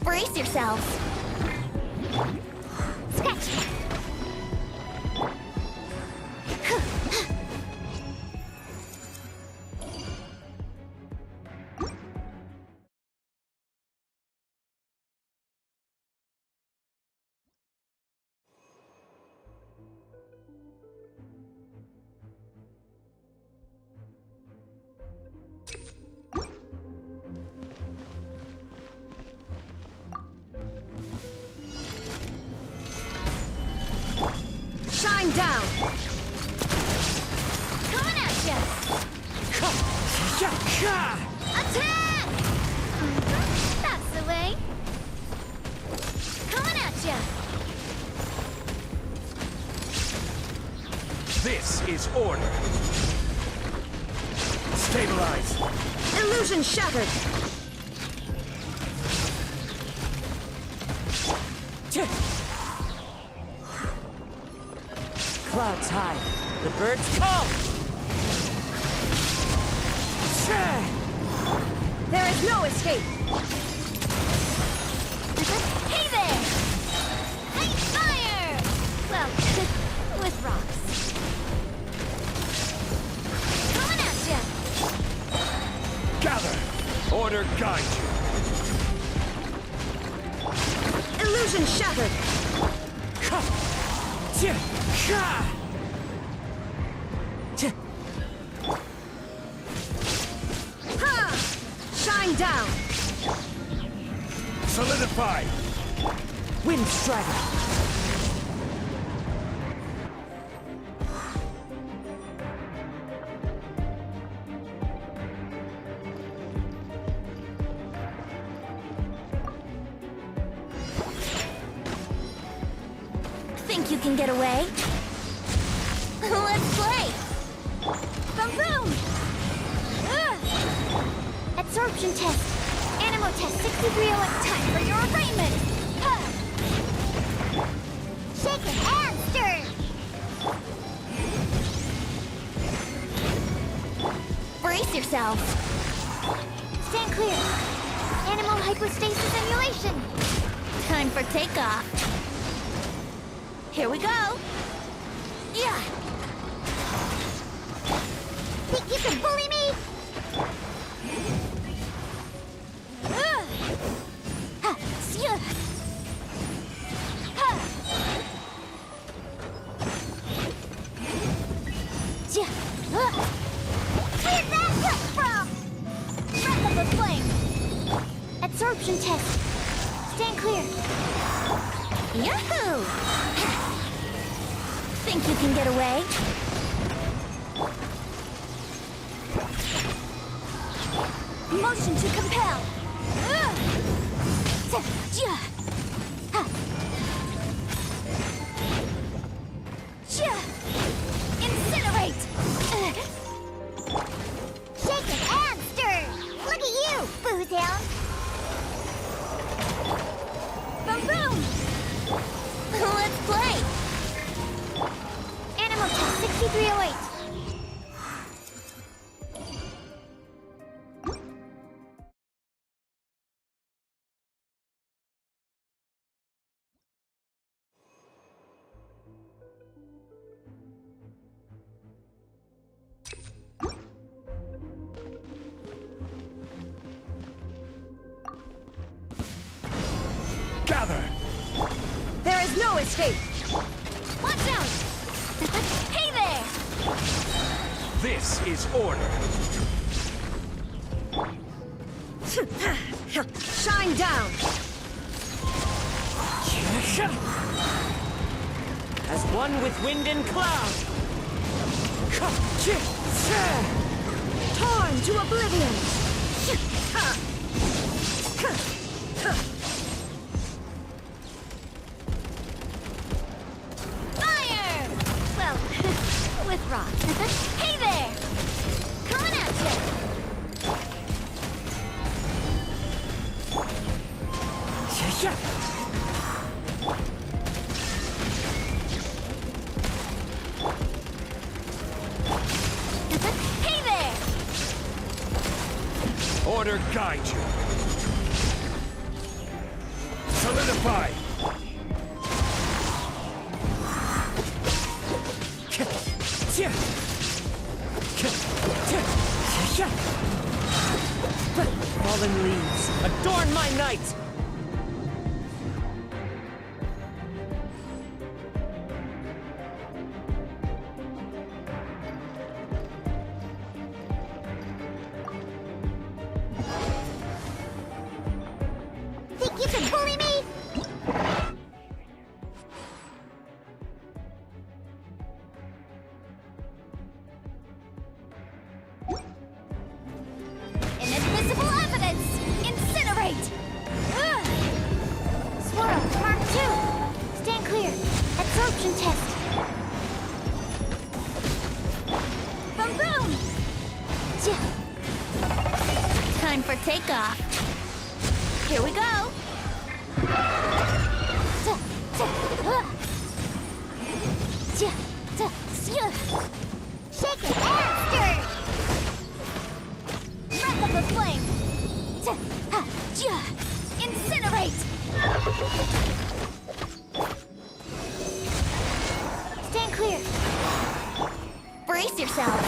Brace yourselves. Scratch. Shine down! Coming at ya! Attack! That's the way. Coming at ya! This is order! Stabilize! Illusion shattered! Clouds high. The birds come! There is no escape! Hey there! Hey, fire! Well, with rocks. Order guide you. Illusion shattered! Ha! Shine down! Solidify! Wind strider! Think you can get away? Let's play! Boom boom! Absorption test. Animal test 6301. Time for your arraignment. Shaken and stirred. Brace yourself! Stand clear. Animal hypostasis emulation. Time for takeoff. Here we go! Yeah! Think you can bully me? Ha! Sya! Ha! Ja! Where'd that come from? Breath of the flame! Absorption test. Stand clear. Yahoo! Think you can get away? Motion to compel! Ja! Ha! Ja! Incinerate! Shaken and stirred. Look at you, booze hound. Boom boom! Let's play! Animal test 6308. Gather! There is no escape! Watch out! Hey there! This is order. Shine down! As one with wind and cloud! Torn to oblivion! Fire! Well, with rock. Hey there! Coming at ya! Hey there! Order guide you. Solidify! Fallen leaves, adorn my night! Think you can bully me? Inadmissible evidence! Incinerate! Swirl, Mark 2. Stand clear. Absorption test. Boom boom! Ja. Time for takeoff. Here we go! Ja. Ja. Sya. Shaken and stirred. Breath of the flame! Ja. Ha. Ja. Incinerate! Stand clear. Brace yourself!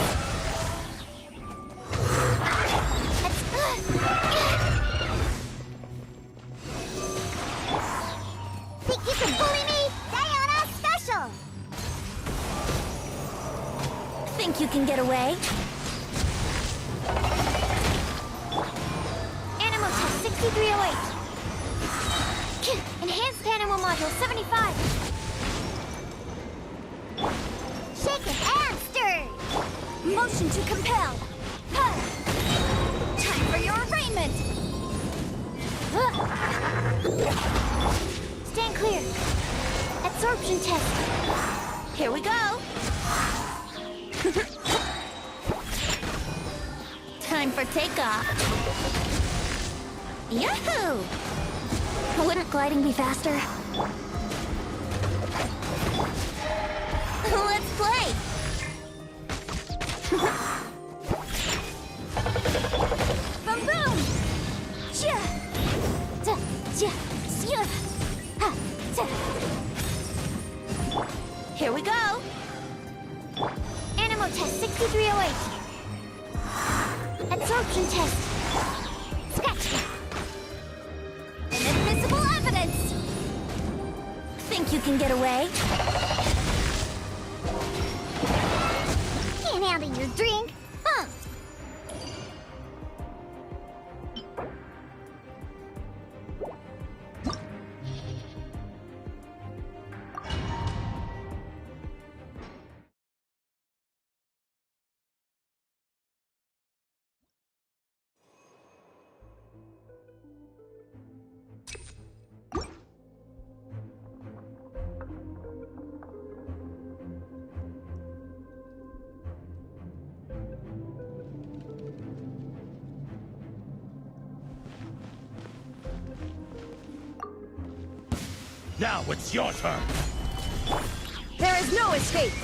Think you can get away? Animal test 6308. Enhanced animal module 75. Shaken and stirred. Motion to compel. Time for your arraignment. Stand clear. Absorption test. Here we go. Time for takeoff. Yahoo! Wouldn't gliding be faster? Let's play! Boom boom! Chia! Ta! Chia! Chia! Ha! Ta! Here we go! Animal test 6308. Absorption test. Scratch. Inadmissible evidence! Think you can get away? Can't handle your drink, huh? Now it's your turn. There is no escape.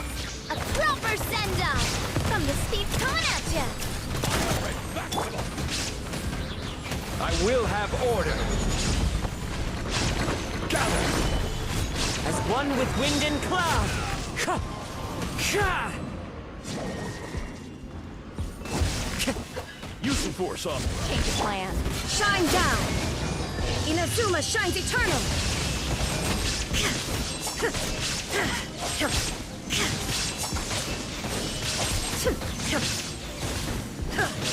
A proper send-off from the steep coming at ya. I will have order. Gather! As one with wind and cloud. Ha! Ha! Use some force on me. Change of plan. Shine down. Inazuma shines eternal.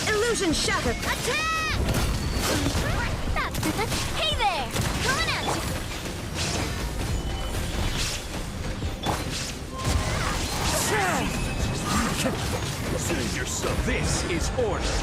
Illusion shattered. Attack! Hey there! Coming at you! Save yourself. This is order.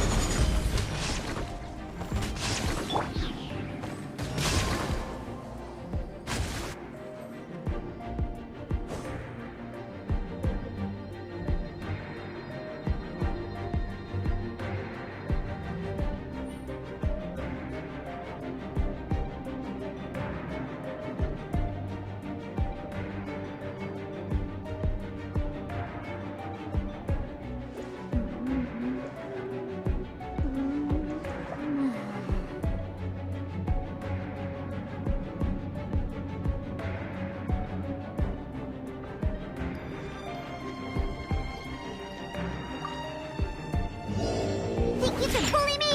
Think you can bully me?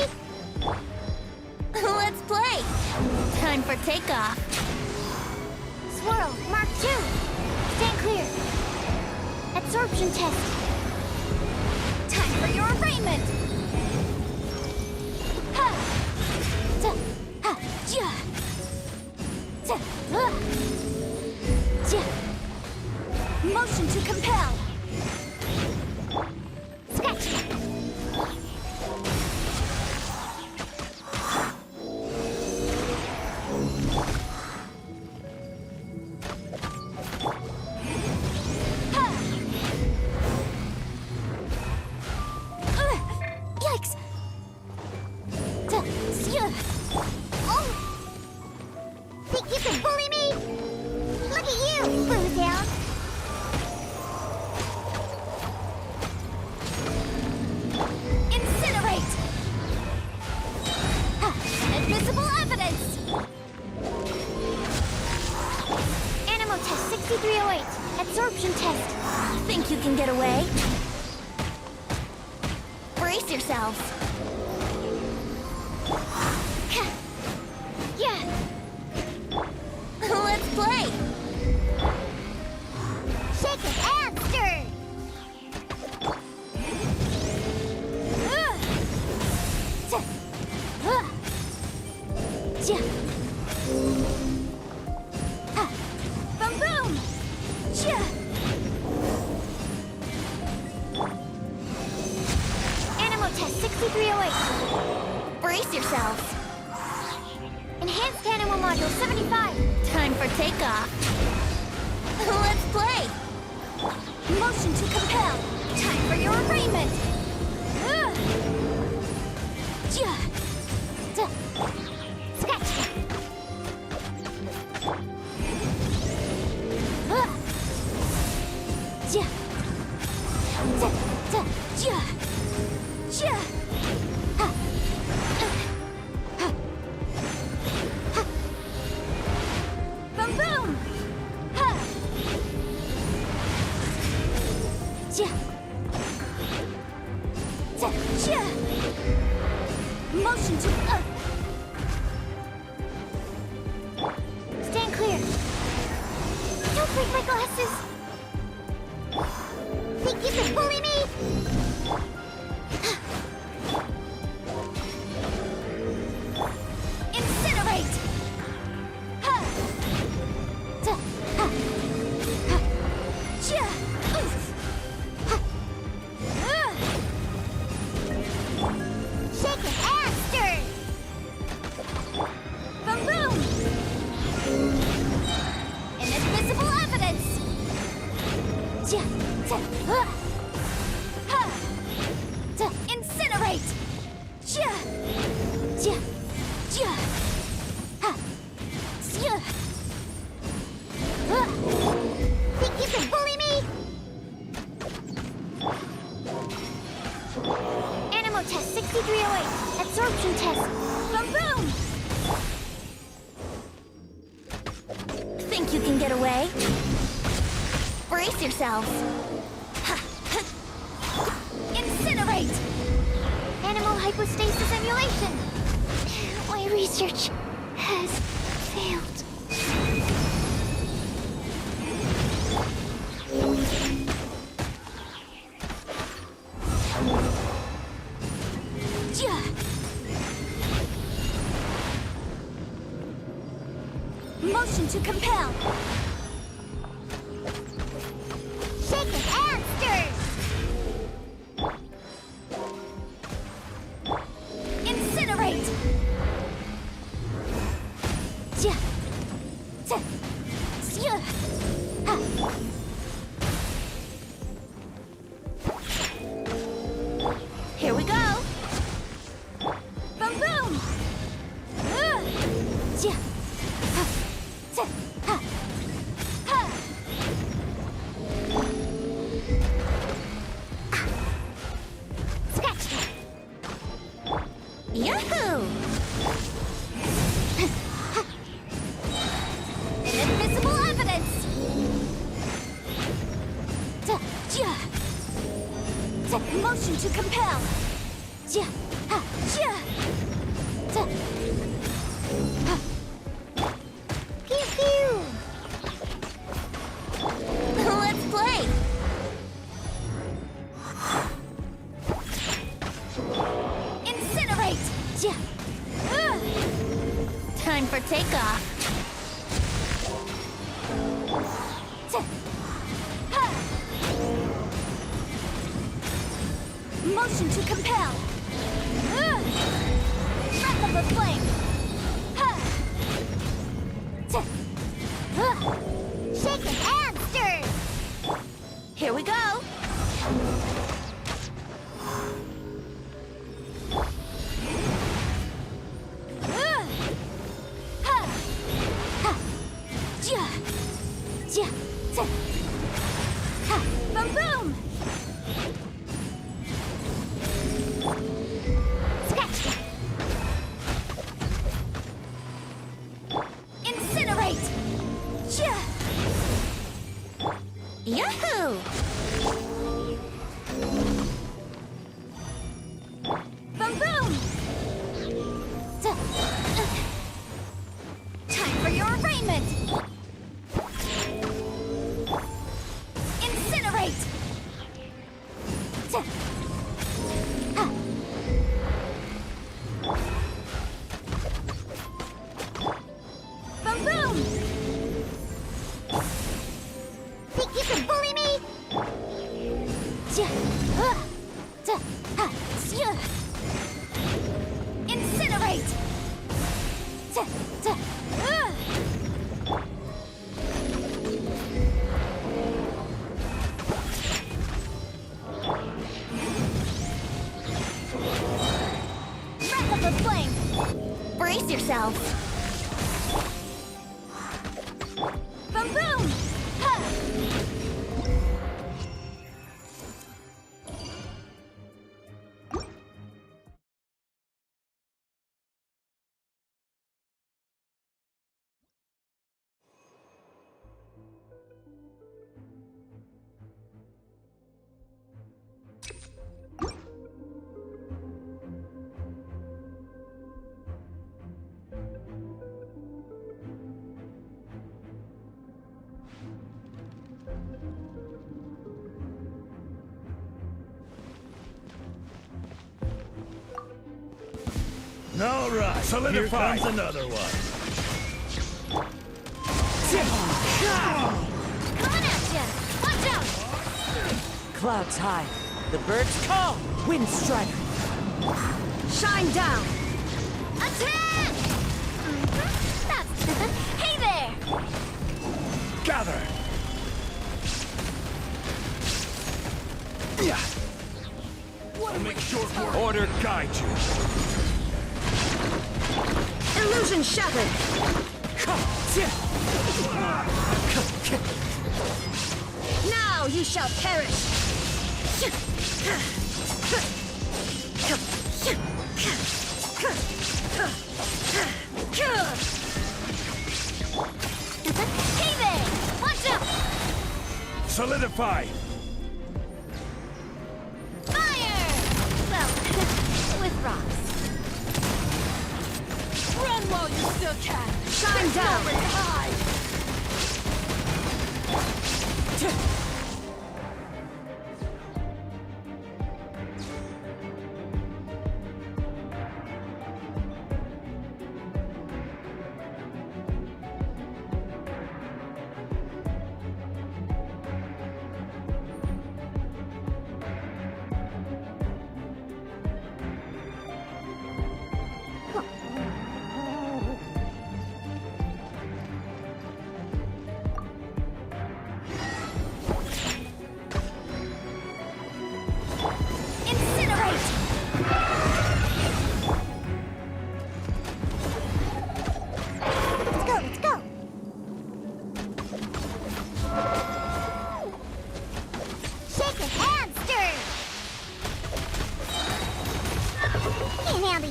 Let's play! Time for takeoff. Swirl, Mark 2. Stand clear. Absorption test. Time for your arraignment. Ha! Ta! Ha! Ja! Ta! Ja! Motion to compel. Scratch. Yikes! Oh! Think you can bully me? Look at you, booze down. Incinerate! Inadmissible evidence! Animal test 6308. Absorption test. Think you can get away? Brace yourselves. Yeah! Let's play! Shaken and stirred! 308. Brace yourselves. Enhanced Animal Module 75. Time for takeoff. Let's play. Motion to compel. Time for your arraignment. Sketch. Boom boom! Motion to stand clear. Don't break my glasses. Think you can bully me? Incinerate! Shake it and stir! Boom boom! Inadmissible evidence! Incinerate! Think you can bully me? Animal test 6308. Absorption test. Boom boom! Think you can get away? Brace yourselves. Incinerate! Animal hypostasis emulation. My research has failed. Motion to compel. Shake it and stir. Incinerate. Here we go. Boom boom. Scratch. Yahoo! Inadmissible evidence! Motion to compel! Pew pew! Let's play! Incinerate! Time for takeoff. Motion to compel. Breath of the flame. Shake it and stir. Here we go. Boom boom! Scratch! Incinerate! Yahoo! Boom boom! Time for your arraignment! Incinerate! Boom boom! Think you can bully me? yourselves! Boom boom! All right, solidify. Here comes another one. Coming at ya! Watch out! Clouds high. The birds call. Wind strider. Shine down! Attack! That's... Hey there! Gather. Yeah. I'll make short work. Order guide you. Illusion shattered! Now you shall perish! Hey there! Watch out! Solidify. Fire! Well, with rocks. Run while you still can! Shine down! High!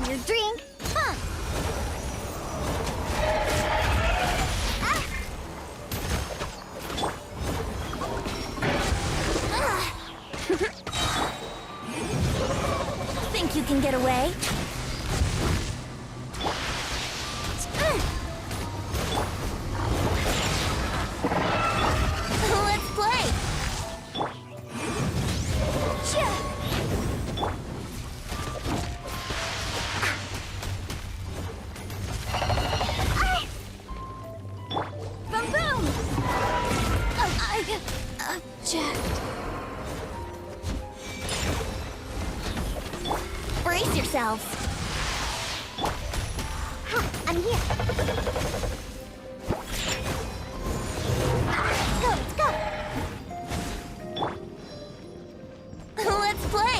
Your drink? Huh. Think you can get away? Let's play! Brace yourselves. I'm here. Let's go, let's go. Let's play.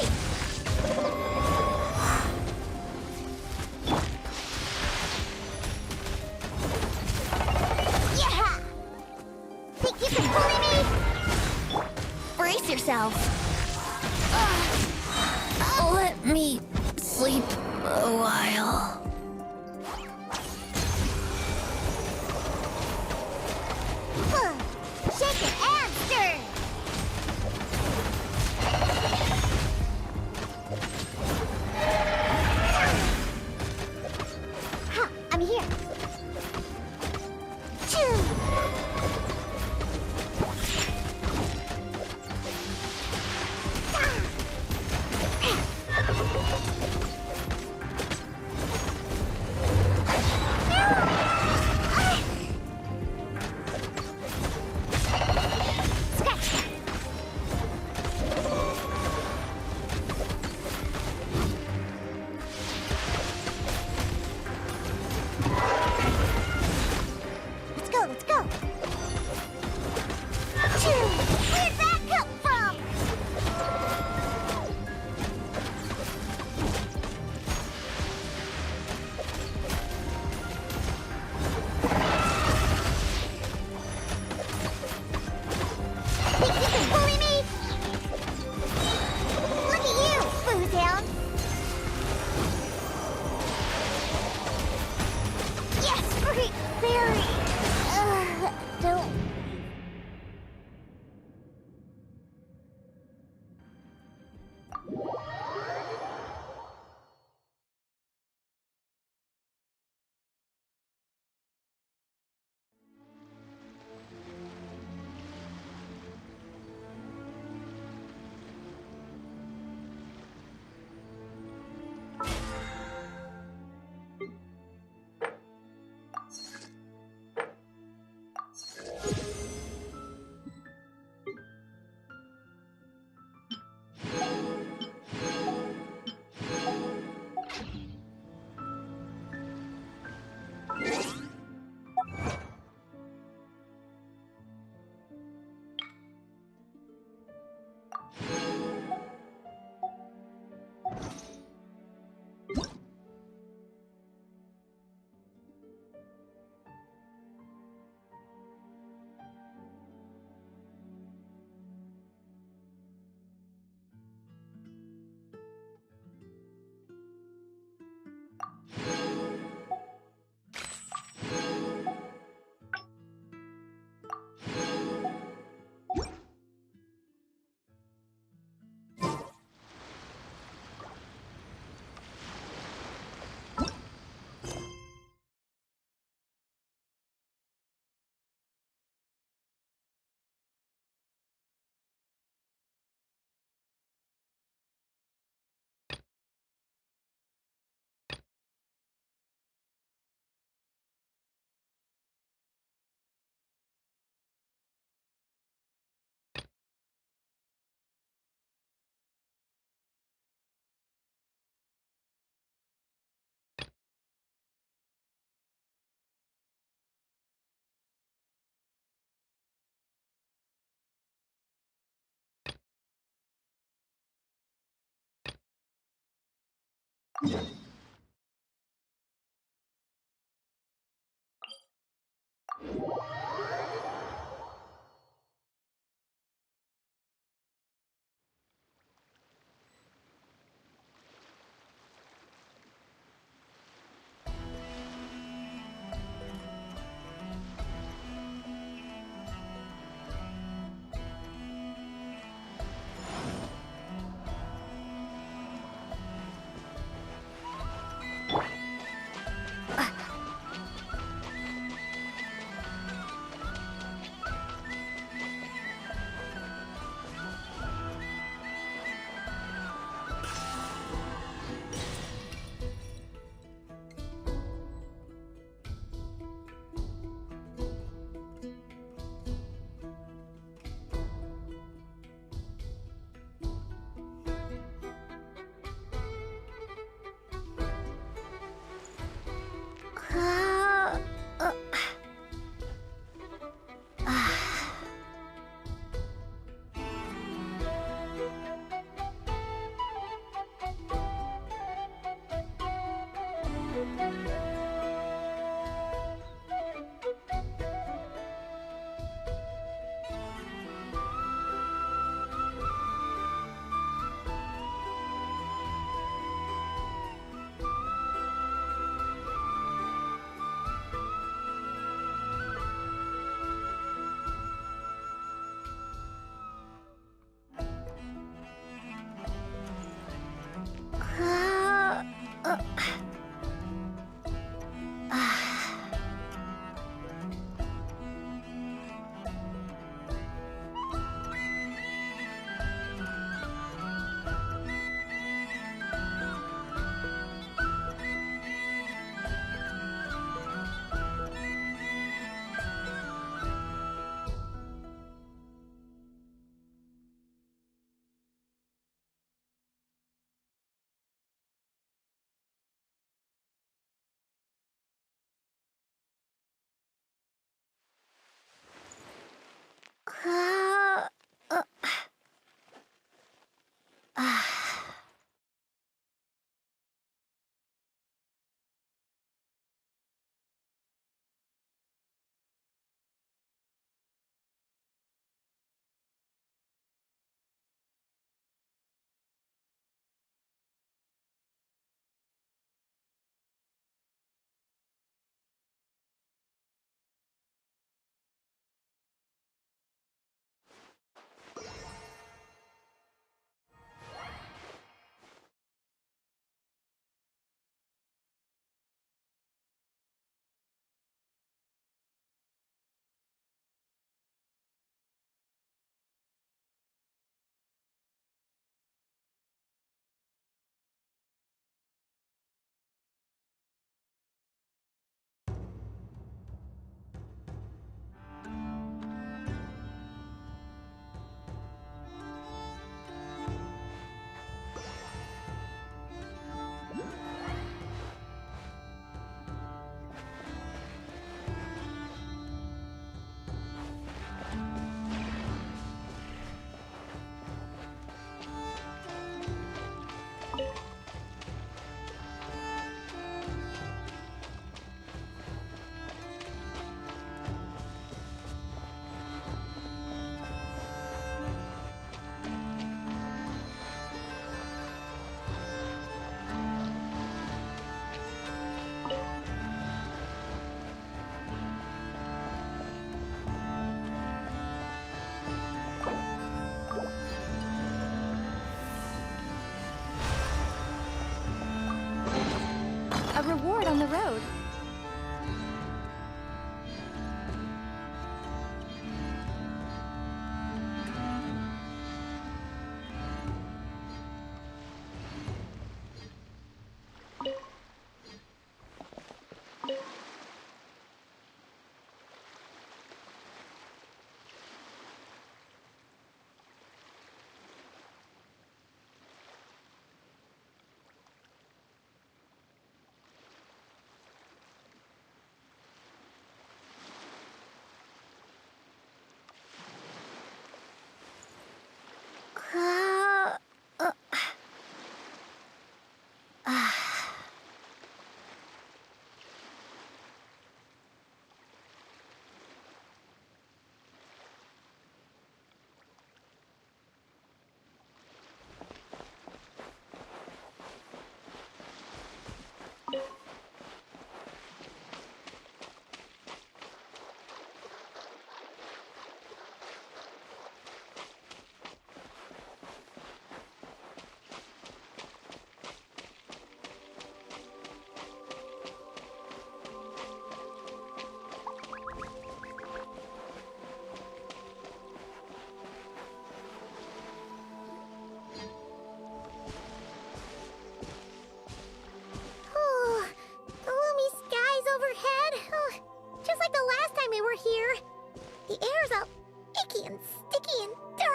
Yeah! Think you can bully me? Brace yourselves. Let me sleep a while. Shake it and stir. I'm here. A reward on the road.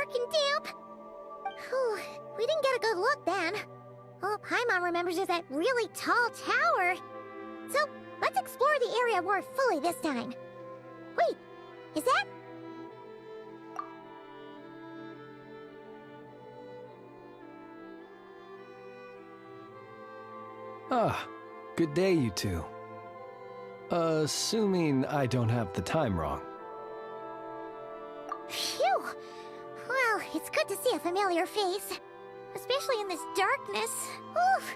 dark and damp. Whew, we didn't get a good look then. All Paimon remembers is that really tall tower. So, let's explore the area more fully this time. Wait, is that... Ah, good day, you two. Assuming I don't have the time wrong. Phew! Well, it's good to see a familiar face. Especially in this darkness. Oof!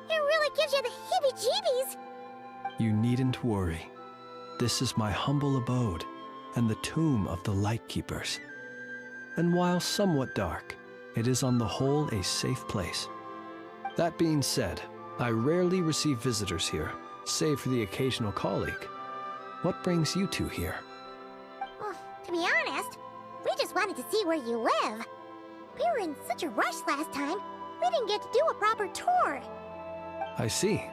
It really gives you the heebie-jeebies! You needn't worry. This is my humble abode, and the tomb of the Lightkeepers. And while somewhat dark, it is on the whole a safe place. That being said, I rarely receive visitors here, save for the occasional colleague. What brings you two here? Well, to be honest, we just wanted to see where you live. We were in such a rush last time, we didn't get to do a proper tour. I see.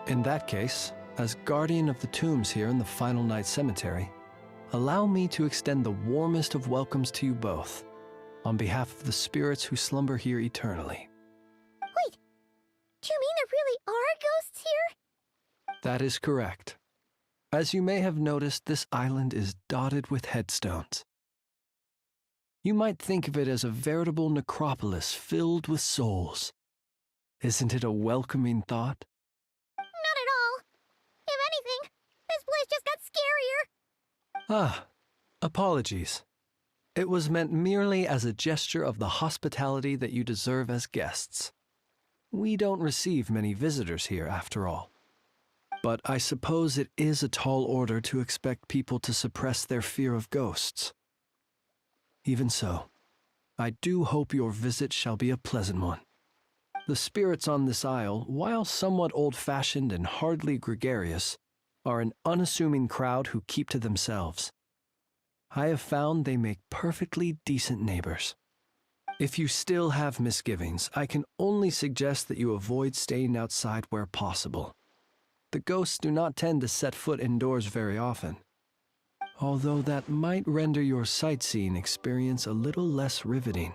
In that case, as guardian of the tombs here in the Final Night Cemetery, allow me to extend the warmest of welcomes to you both, on behalf of the spirits who slumber here eternally. Wait, do you mean there really are ghosts here? That is correct. As you may have noticed, this island is dotted with headstones. You might think of it as a veritable necropolis filled with souls. Isn't it a welcoming thought? Not at all. If anything, this place just got scarier. Ah, apologies. It was meant merely as a gesture of the hospitality that you deserve as guests. We don't receive many visitors here, after all. But I suppose it is a tall order to expect people to suppress their fear of ghosts. Even so, I do hope your visit shall be a pleasant one. The spirits on this isle, while somewhat old-fashioned and hardly gregarious, are an unassuming crowd who keep to themselves. I have found they make perfectly decent neighbors. If you still have misgivings, I can only suggest that you avoid staying outside where possible. The ghosts do not tend to set foot indoors very often, although that might render your sightseeing experience a little less riveting.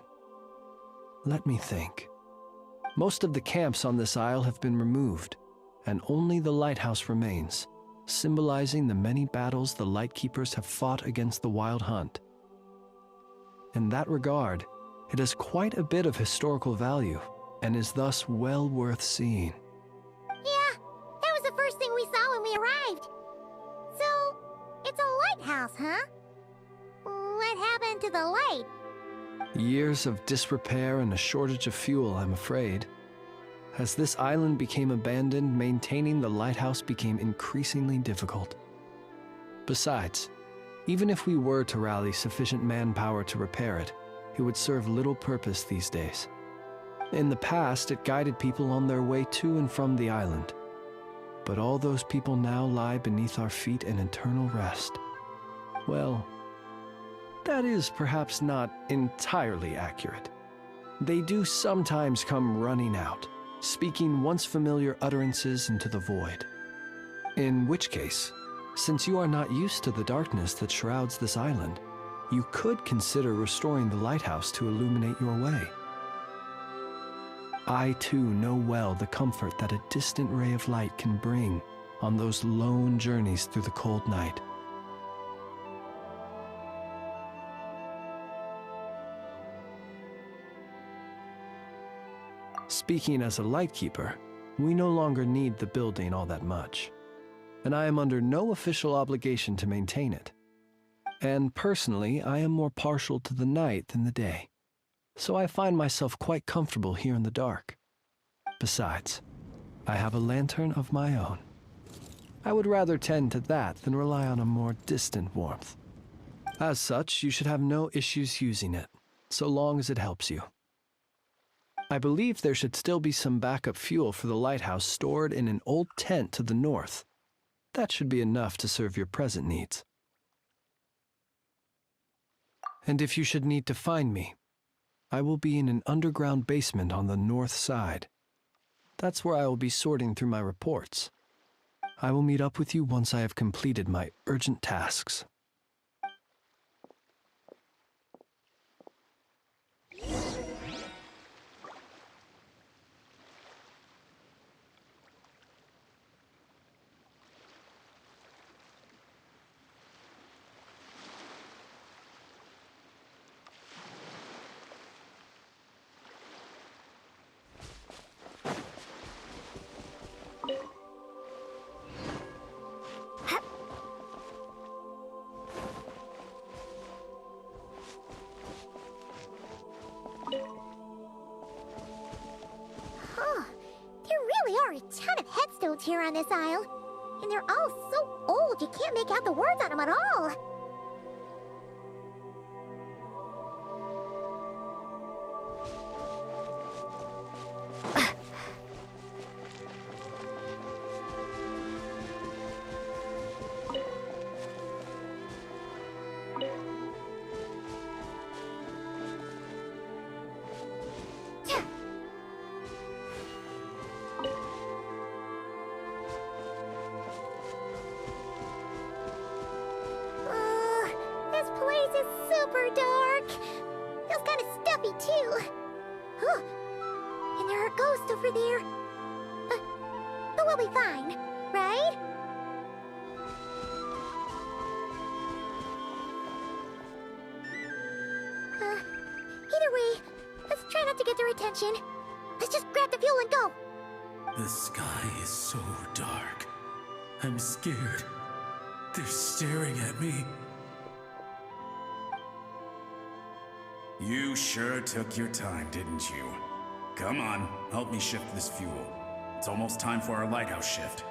Let me think. Most of the camps on this isle have been removed, and only the lighthouse remains, symbolizing the many battles the Lightkeepers have fought against the Wild Hunt. In that regard, it has quite a bit of historical value, and is thus well worth seeing. Yeah, that was the first thing we saw when we arrived. So, it's a lighthouse, huh? What happened to the light? Years of disrepair and a shortage of fuel, I'm afraid. As this island became abandoned, maintaining the lighthouse became increasingly difficult. Besides, even if we were to rally sufficient manpower to repair it, it would serve little purpose these days. In the past, it guided people on their way to and from the island. But all those people now lie beneath our feet in eternal rest. Well, that is perhaps not entirely accurate. They do sometimes come running out, speaking once familiar utterances into the void. In which case, since you are not used to the darkness that shrouds this island, you could consider restoring the lighthouse to illuminate your way. I too know well the comfort that a distant ray of light can bring on those lone journeys through the cold night. Speaking as a lightkeeper, we no longer need the building all that much, and I am under no official obligation to maintain it. And personally, I am more partial to the night than the day, so I find myself quite comfortable here in the dark. Besides, I have a lantern of my own. I would rather tend to that than rely on a more distant warmth. As such, you should have no issues using it, so long as it helps you. I believe there should still be some backup fuel for the lighthouse stored in an old tent to the north. That should be enough to serve your present needs. And if you should need to find me, I will be in an underground basement on the north side. That's where I will be sorting through my reports. I will meet up with you once I have completed my urgent tasks. notes here on this aisle. And they're all so old you can't make out the words on them at all. This place is super dark. Feels kind of stuffy too. Huh. And there are ghosts over there. But we'll be fine, right? Either way, let's try not to get their attention. Let's just grab the fuel and go. The sky is so dark. I'm scared. They're staring at me. You sure took your time, didn't you? Come on, help me shift this fuel. It's almost time for our lighthouse shift.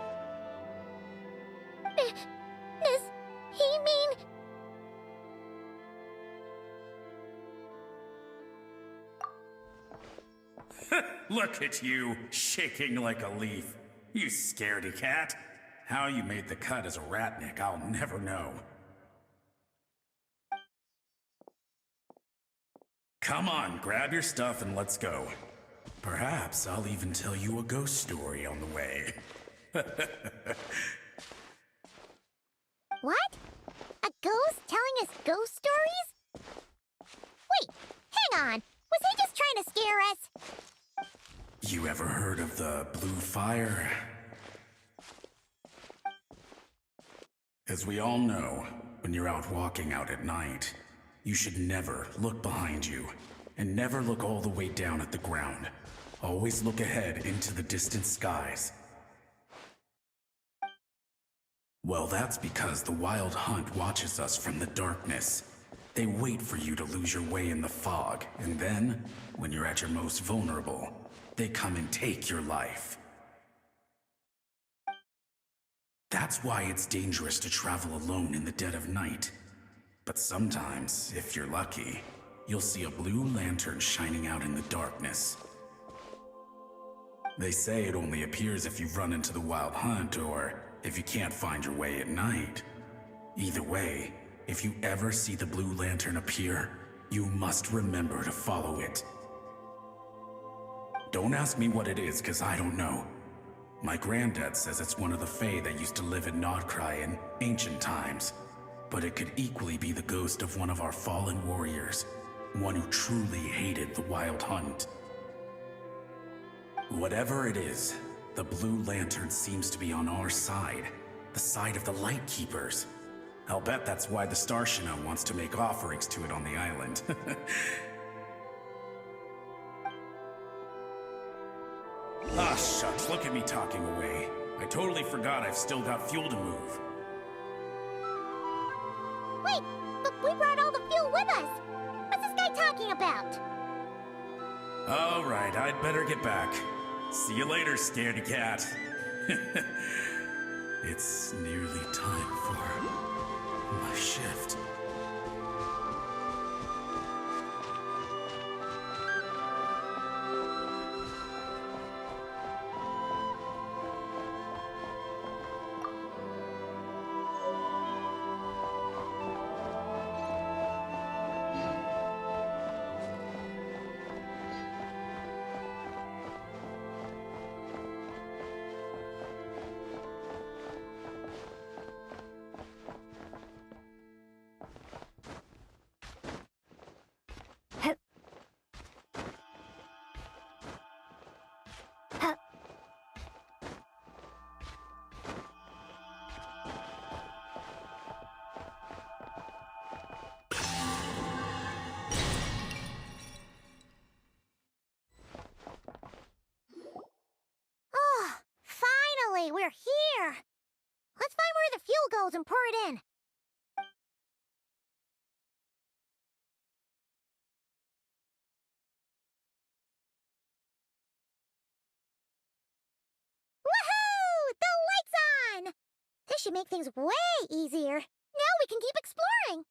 Does he mean... Look at you, shaking like a leaf. You scaredy cat. How you made the cut as a ratnik, I'll never know. Come on, grab your stuff and let's go. Perhaps I'll even tell you a ghost story on the way. What? A ghost telling us ghost stories? Wait, hang on. Was he just trying to scare us? You ever heard of the blue fire? As we all know, when you're out walking out at night, you should never look behind you, and never look all the way down at the ground. Always look ahead into the distant skies. Well, that's because the Wild Hunt watches us from the darkness. They wait for you to lose your way in the fog, and then, when you're at your most vulnerable, they come and take your life. That's why it's dangerous to travel alone in the dead of night. But sometimes, if you're lucky, you'll see a blue lantern shining out in the darkness. They say it only appears if you've run into the Wild Hunt or if you can't find your way at night. Either way, if you ever see the blue lantern appear, you must remember to follow it. Don't ask me what it is, 'cause I don't know. My granddad says it's one of the Fae that used to live in Nodcry in ancient times. But it could equally be the ghost of one of our fallen warriors, one who truly hated the Wild Hunt. Whatever it is, the blue lantern seems to be on our side, the side of the Light Keepers. I'll bet that's why the Starshina wants to make offerings to it on the island. Ah, shucks, look at me talking away. I totally forgot I've still got fuel to move. Wait, but we brought all the fuel with us. What's this guy talking about? All right, I'd better get back. See you later, scaredy cat. It's nearly time for my shift. We're here! Let's find where the fuel goes and pour it in. Woohoo! should make things way easier. Now we can keep exploring.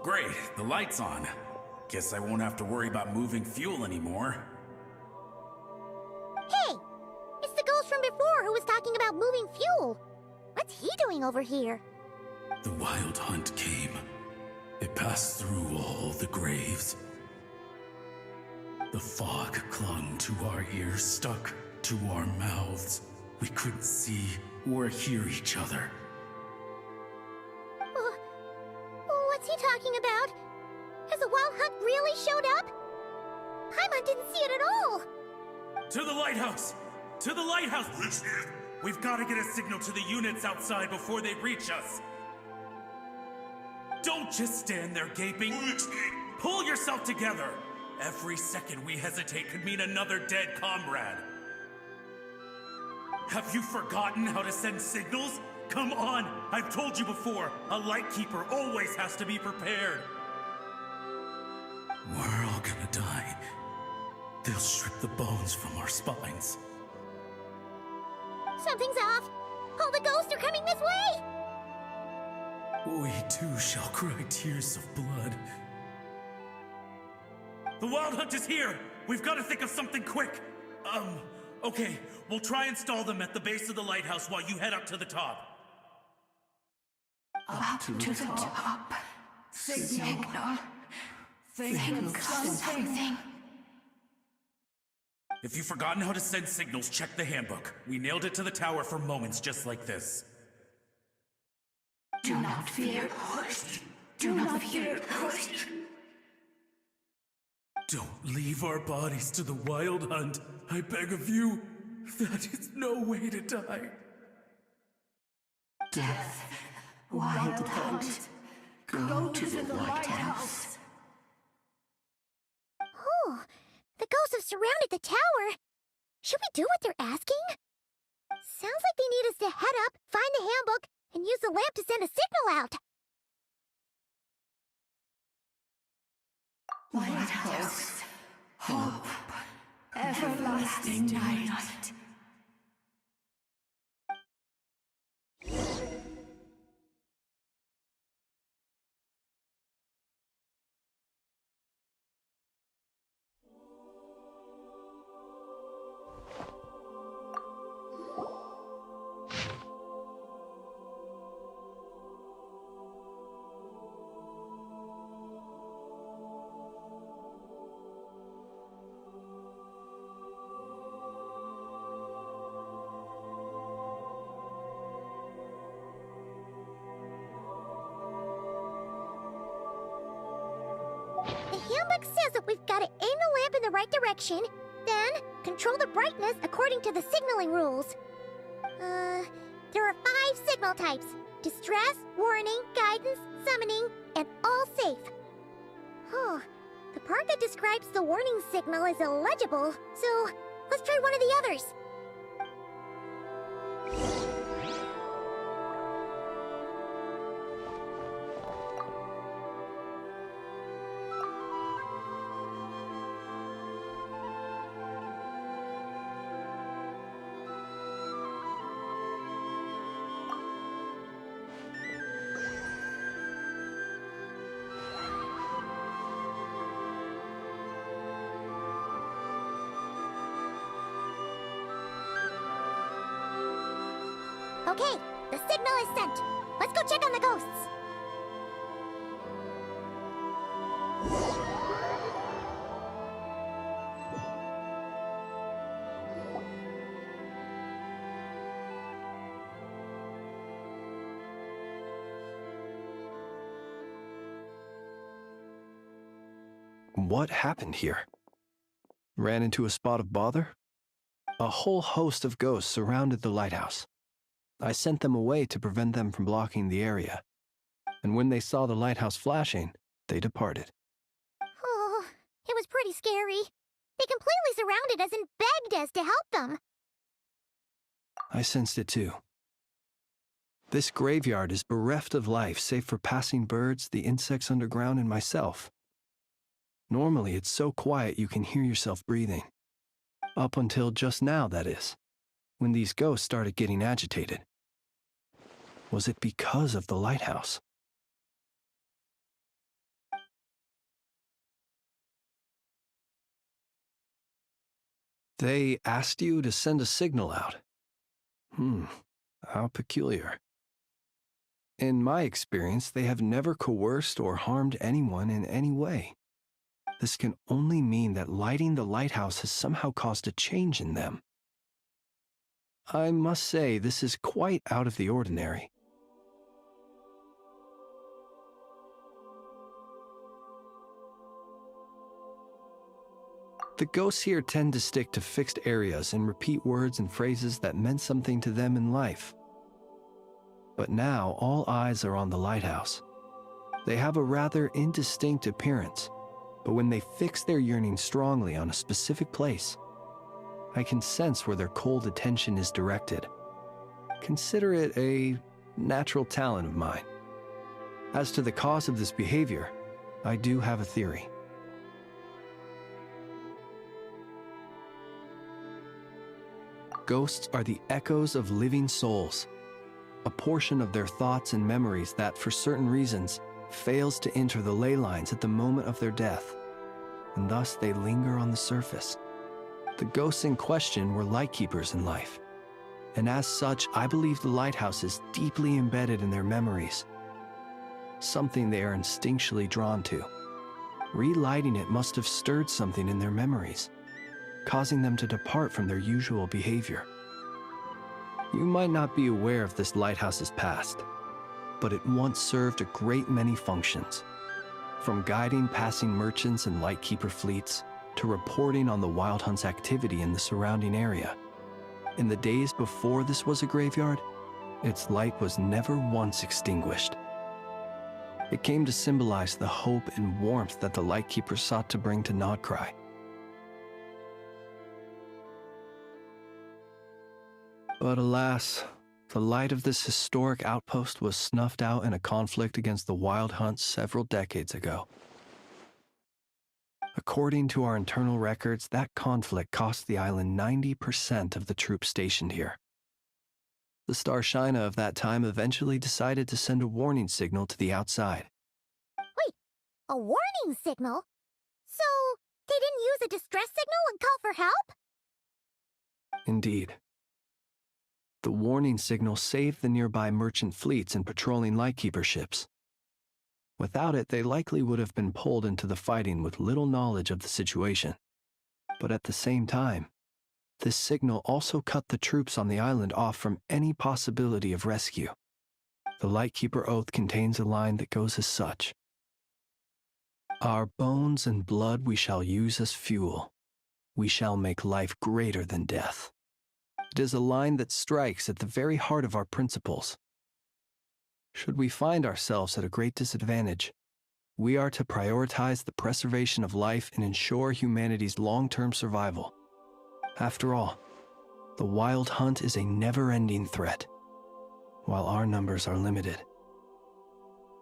Great, the light's on. Guess I won't have to worry about moving fuel anymore. Hey! It's the ghost from before who was talking about moving fuel. What's he doing over here? The wild hunt came. It passed through all the graves. The fog clung to our ears, stuck to our mouths. We couldn't see or hear each other. What's he talking about? Has the wild hunt really showed up? Paimon didn't see it at all! To the lighthouse! To the lighthouse! We've got to get a signal to the units outside before they reach us. Don't just stand there gaping. Pull yourself together. Every second we hesitate could mean another dead comrade. Have you forgotten how to send signals? Come on! I've told you before, a lightkeeper always has to be prepared. We're all gonna die. They'll strip the bones from our spines. Something's off! All the ghosts are coming this way! We too shall cry tears of blood. The wild hunt is here! We've got to think of something quick! Okay, we'll try and stall them at the base of the lighthouse while you head up to the top. Up to the top. Signal. Think of something. If you've forgotten how to send signals, check the handbook. We nailed it to the tower for moments just like this. Do not fear, ghost. Do not fear, ghost. Don't leave our bodies to the wild hunt. I beg of you. That is no way to die. Death. Wild hunt. Go to the lighthouse. Oh, the ghosts have surrounded the tower. Should we do what they're asking? Sounds like they need us to head up, find the handbook, and use the lamp to send a signal out. Lighthouse. Hope. Everlasting night. The handbook says that we've got to aim the lamp in the right direction, then control the brightness according to the signaling rules. There are 5 signal types: distress, warning, guidance, summoning, and all safe. Oh, the part that describes the warning signal is illegible, so let's try one of the others. Okay, the signal is sent. Let's go check on the ghosts. what happened here? Ran into a spot of bother? A whole host of ghosts surrounded the lighthouse. I sent them away to prevent them from blocking the area. And when they saw the lighthouse flashing, they departed. Oh, it was pretty scary. They completely surrounded us and begged us to help them. I sensed it too. This graveyard is bereft of life save for passing birds, the insects underground, and myself. Normally, it's so quiet you can hear yourself breathing. Up until just now, that is, when these ghosts started getting agitated. Was it because of the lighthouse? They asked you to send a signal out. How peculiar. In my experience, they have never coerced or harmed anyone in any way. This can only mean that lighting the lighthouse has somehow caused a change in them. I must say, this is quite out of the ordinary. The ghosts here tend to stick to fixed areas and repeat words and phrases that meant something to them in life. But now all eyes are on the lighthouse. They have a rather indistinct appearance, but when they fix their yearning strongly on a specific place, I can sense where their cold attention is directed. Consider it a natural talent of mine. As to the cause of this behavior, I do have a theory. Ghosts are the echoes of living souls, a portion of their thoughts and memories that, for certain reasons, fails to enter the ley lines at the moment of their death, and thus they linger on the surface. The ghosts in question were lightkeepers in life, and as such, I believe the lighthouse is deeply embedded in their memories, something they are instinctually drawn to. Relighting it must have stirred something in their memories, causing them to depart from their usual behavior. You might not be aware of this lighthouse's past, but it once served a great many functions, from guiding passing merchants and lightkeeper fleets to reporting on the Wild Hunt's activity in the surrounding area. In the days before this was a graveyard, its light was never once extinguished. It came to symbolize the hope and warmth that the lightkeeper sought to bring to Nodcry. But alas, the light of this historic outpost was snuffed out in a conflict against the Wild Hunt several decades ago. According to our internal records, that conflict cost the island 90% of the troops stationed here. The Starshina of that time eventually decided to send a warning signal to the outside. Wait, a warning signal? So, they didn't use a distress signal and call for help? Indeed. The warning signal saved the nearby merchant fleets and patrolling lightkeeper ships. Without it, they likely would have been pulled into the fighting with little knowledge of the situation. But at the same time, this signal also cut the troops on the island off from any possibility of rescue. The Lightkeeper Oath contains a line that goes as such: "Our bones and blood we shall use as fuel. We shall make life greater than death." It is a line that strikes at the very heart of our principles. Should we find ourselves at a great disadvantage, we are to prioritize the preservation of life and ensure humanity's long-term survival. After all, the Wild Hunt is a never-ending threat, while our numbers are limited.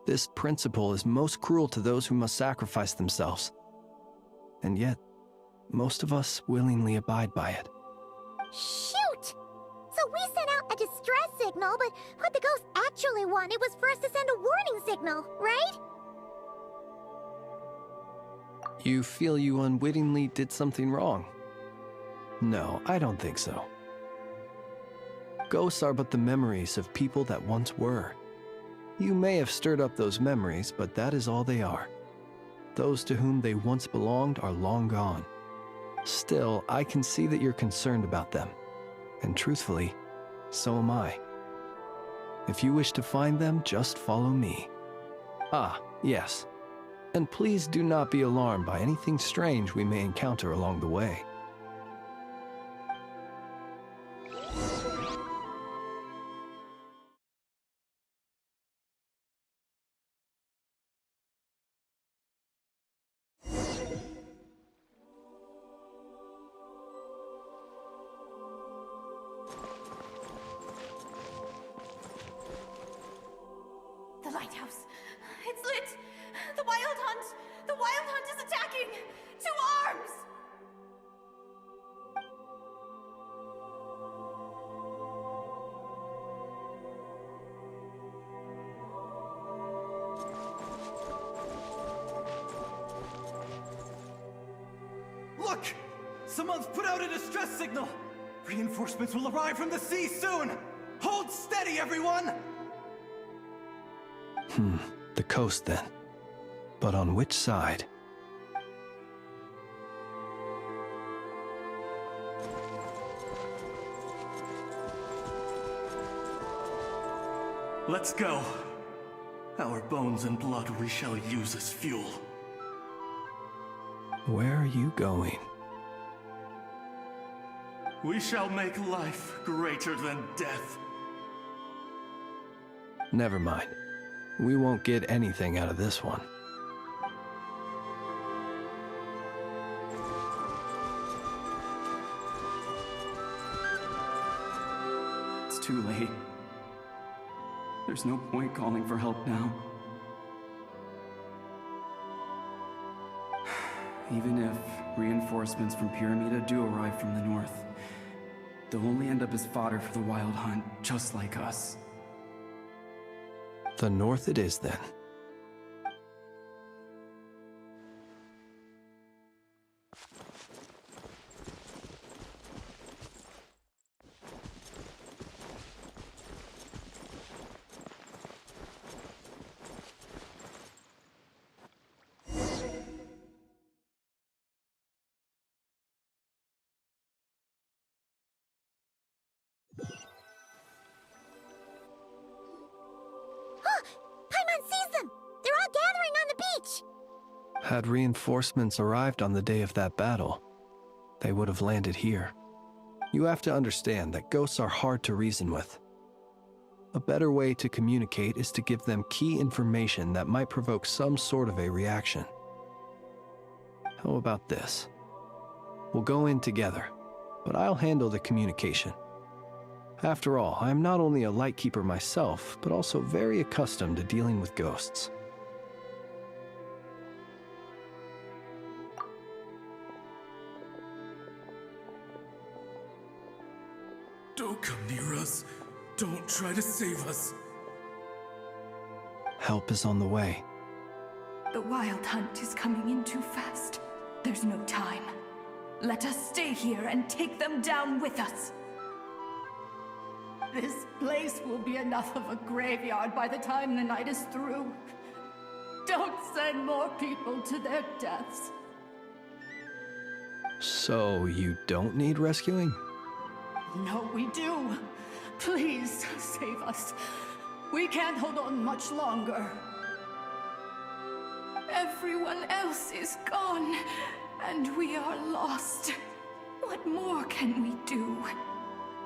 This principle is most cruel to those who must sacrifice themselves, and yet, most of us willingly abide by it. Shoot! So we sent out a distress signal, but what the ghost actually wanted was for us to send a warning signal, right? You feel you unwittingly did something wrong? No, I don't think so. Ghosts are but the memories of people that once were. You may have stirred up those memories, but that is all they are. Those to whom they once belonged are long gone. Still, I can see that you're concerned about them. And truthfully, so am I. If you wish to find them, just follow me. Ah, yes. And please do not be alarmed by anything strange we may encounter along the way. The lighthouse. It's lit! The Wild Hunt! The Wild Hunt is attacking! To arms! Look! Someone's put out a distress signal! Reinforcements will arrive from the sea soon! Hold steady, everyone! The coast then. But on which side? Let's go. Our bones and blood we shall use as fuel. Where are you going? We shall make life greater than death. Never mind. We won't get anything out of this one. It's too late. There's no point calling for help now. Even if reinforcements from Pyramida do arrive from the north, they'll only end up as fodder for the Wild Hunt, just like us. The north it is then. Paimon sees them! They're all gathering on the beach! Had reinforcements arrived on the day of that battle, they would have landed here. You have to understand that ghosts are hard to reason with. A better way to communicate is to give them key information that might provoke some sort of a reaction. How about this? We'll go in together, but I'll handle the communication. After all, I am not only a lightkeeper myself, but also very accustomed to dealing with ghosts. Don't come near us. Don't try to save us. Help is on the way. The Wild Hunt is coming in too fast. There's no time. Let us stay here and take them down with us. This place will be enough of a graveyard by the time the night is through. Don't send more people to their deaths. So you don't need rescuing? No, we do. Please, save us. We can't hold on much longer. Everyone else is gone, and we are lost. What more can we do?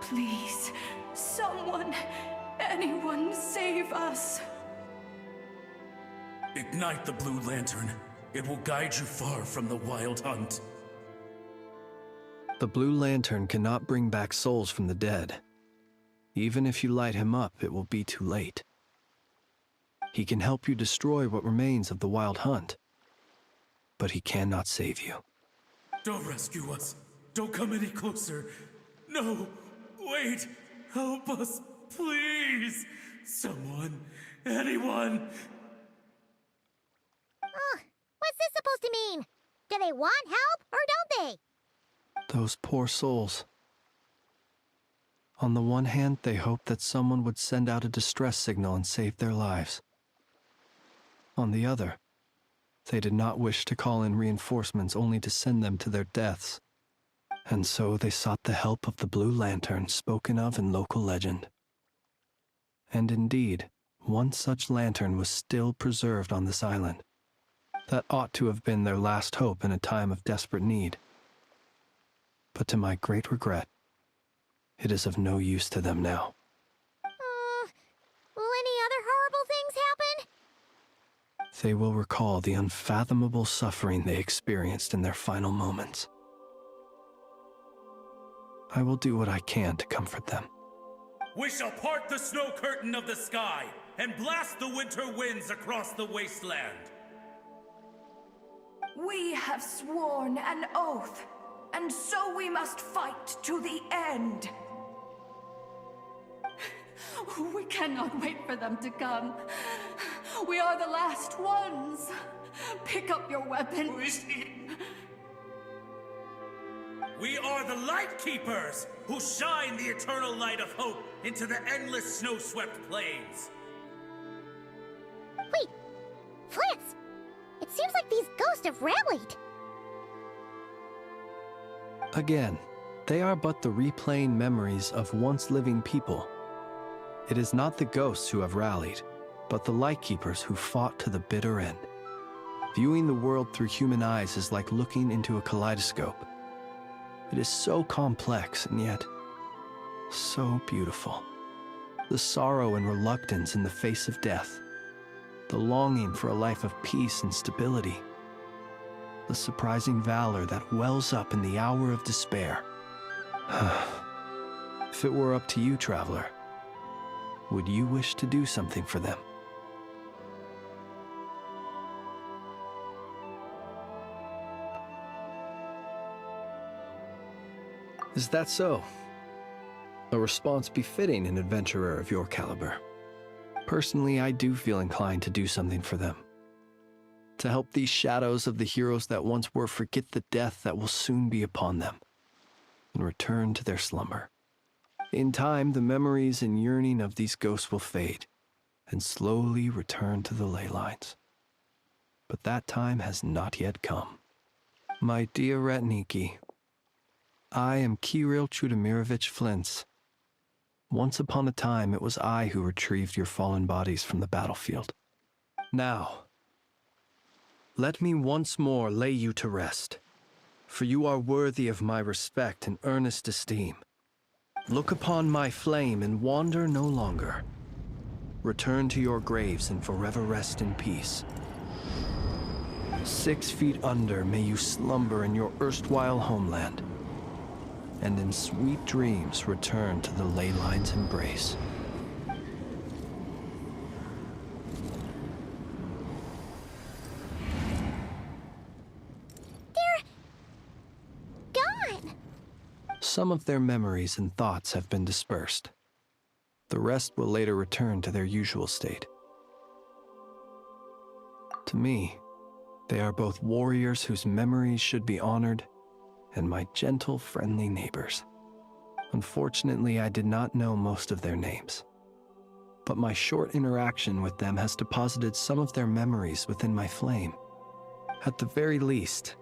Please, someone, anyone, save us. Ignite the blue lantern. It will guide you far from the Wild Hunt. The blue lantern cannot bring back souls from the dead. Even if you light him up, it will be too late. He can help you destroy what remains of the Wild Hunt, but he cannot save you. Don't rescue us. Don't come any closer. No, wait. Help us, please. Someone, anyone. What's this supposed to mean? Do they want help, or don't they? Those poor souls. On the one hand, they hoped that someone would send out a distress signal and save their lives. On the other, they did not wish to call in reinforcements only to send them to their deaths. And so they sought the help of the Blue Lantern spoken of in local legend. And indeed, one such lantern was still preserved on this island. That ought to have been their last hope in a time of desperate need. But to my great regret, it is of no use to them now. Will any other horrible things happen? They will recall the unfathomable suffering they experienced in their final moments. I will do what I can to comfort them. We shall part the snow curtain of the sky and blast the winter winds across the wasteland. We have sworn an oath, and so we must fight to the end. We cannot wait for them to come. We are the last ones. Pick up your weapons. We are the Light Keepers, who shine the eternal light of hope into the endless snow-swept plains. Wait, Flintz! It seems like these ghosts have rallied. Again, they are but the replaying memories of once living people. It is not the ghosts who have rallied, but the Lightkeepers who fought to the bitter end. Viewing the world through human eyes is like looking into a kaleidoscope. It is so complex and yet so beautiful. The sorrow and reluctance in the face of death, the longing for a life of peace and stability, the surprising valor that wells up in the hour of despair. If it were up to you, traveler, would you wish to do something for them? Is that so? A response befitting an adventurer of your caliber. Personally, I do feel inclined to do something for them. To help these shadows of the heroes that once were forget the death that will soon be upon them, and return to their slumber. In time, the memories and yearning of these ghosts will fade, and slowly return to the ley lines. But that time has not yet come. My dear Ratniki, I am Kirill Chudamirovich Flintz. Once upon a time, it was I who retrieved your fallen bodies from the battlefield. Now, let me once more lay you to rest, for you are worthy of my respect and earnest esteem. Look upon my flame and wander no longer. Return to your graves and forever rest in peace. 6 feet under may you slumber in your erstwhile homeland, and in sweet dreams return to the ley line's embrace. They're gone. Some of their memories and thoughts have been dispersed. The rest will later return to their usual state. To me, they are both warriors whose memories should be honored and my gentle, friendly neighbors. Unfortunately, I did not know most of their names, but my short interaction with them has deposited some of their memories within my flame. At the very least,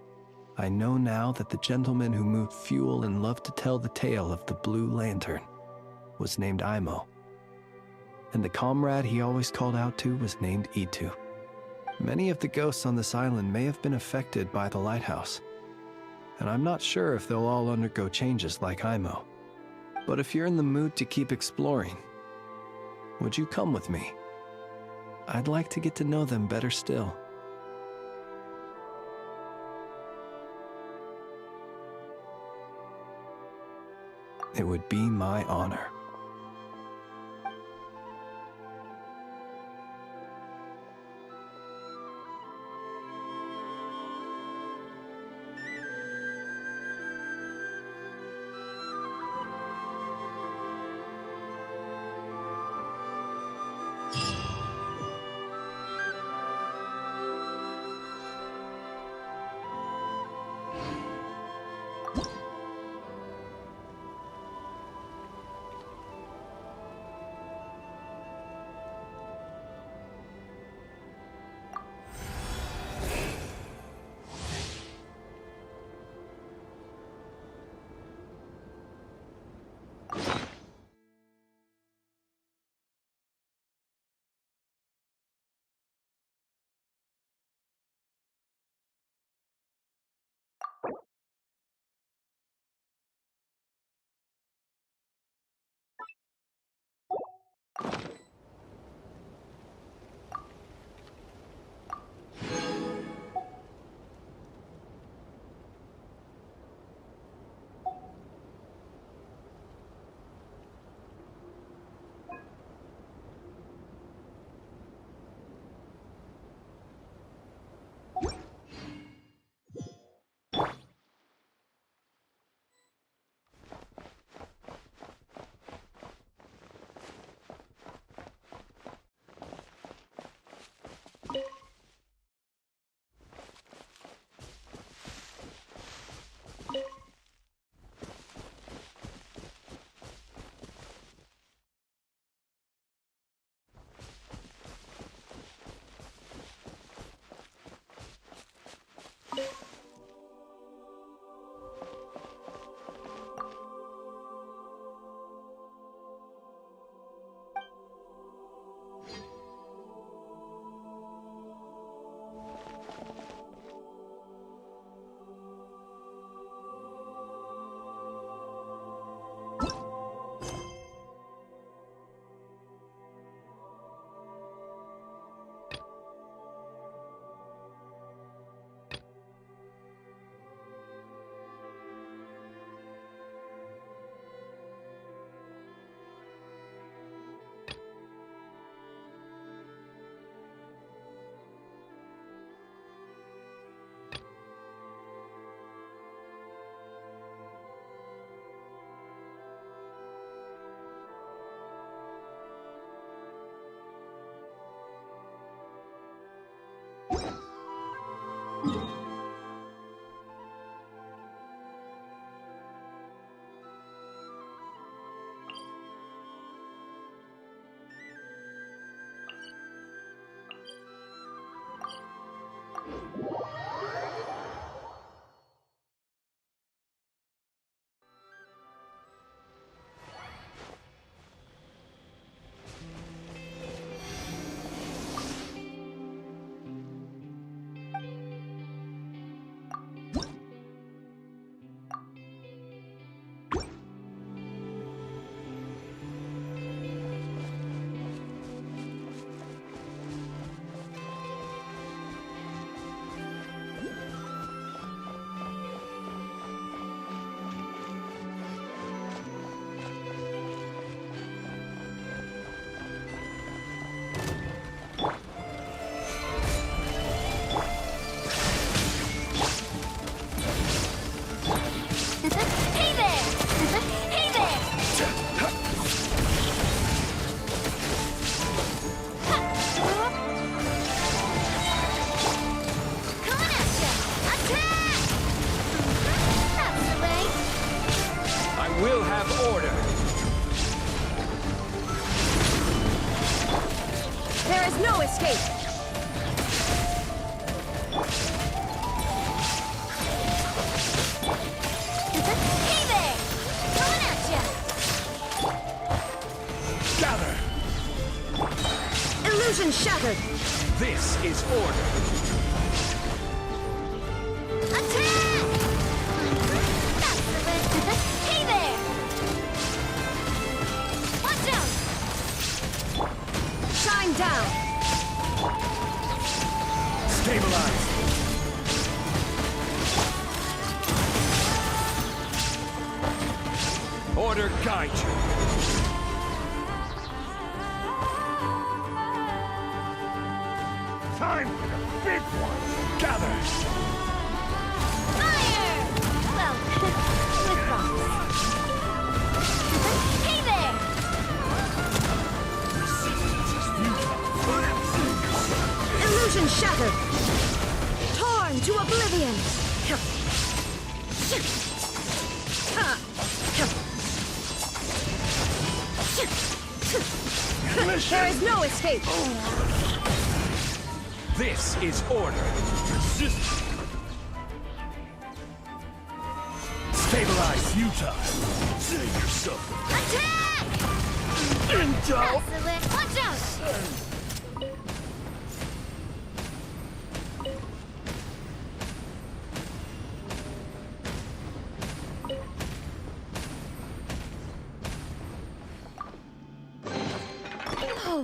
I know now that the gentleman who moved fuel and loved to tell the tale of the Blue Lantern was named Imo, and the comrade he always called out to was named Itu. Many of the ghosts on this island may have been affected by the lighthouse, and I'm not sure if they'll all undergo changes like Imo. But if you're in the mood to keep exploring, would you come with me? I'd like to get to know them better still. It would be my honor. There is no escape! Hey there! Coming at ya! Gather! Illusion shattered! This is order. Attack! That's the bit. Hey there! Watch out! Shine down! Stabilize. Order guide you. Time for the big one. Gather. Fire! Well, with props. Hey there! Illusion shattered! Torn to oblivion! There is no escape! This is order. Stabilize, Utah. Save yourself. Attack! Intel. That's the bit. Watch out! Oh,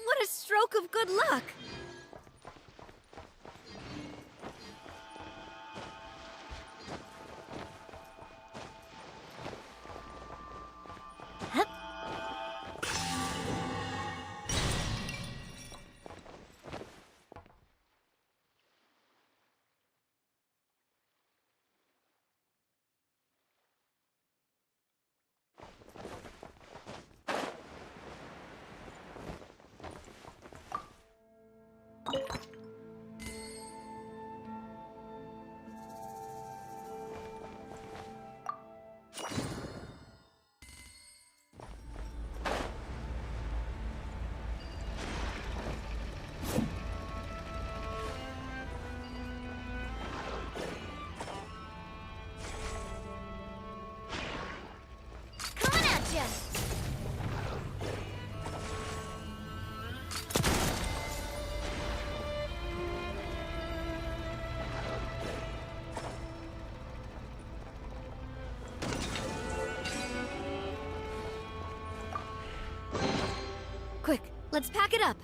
what a stroke of good luck! Coming at ya! Quick, let's pack it up!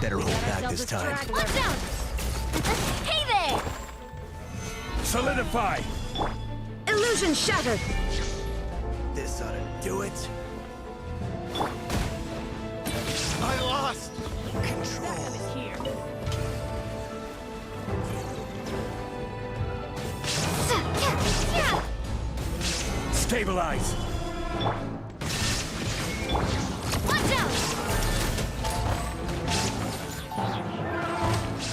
Better hold back this time. Watch out! Hey there! Solidify! Illusion shattered! This ought to do it. I lost control. Stabilize! Watch out!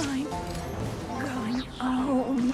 I'm going home.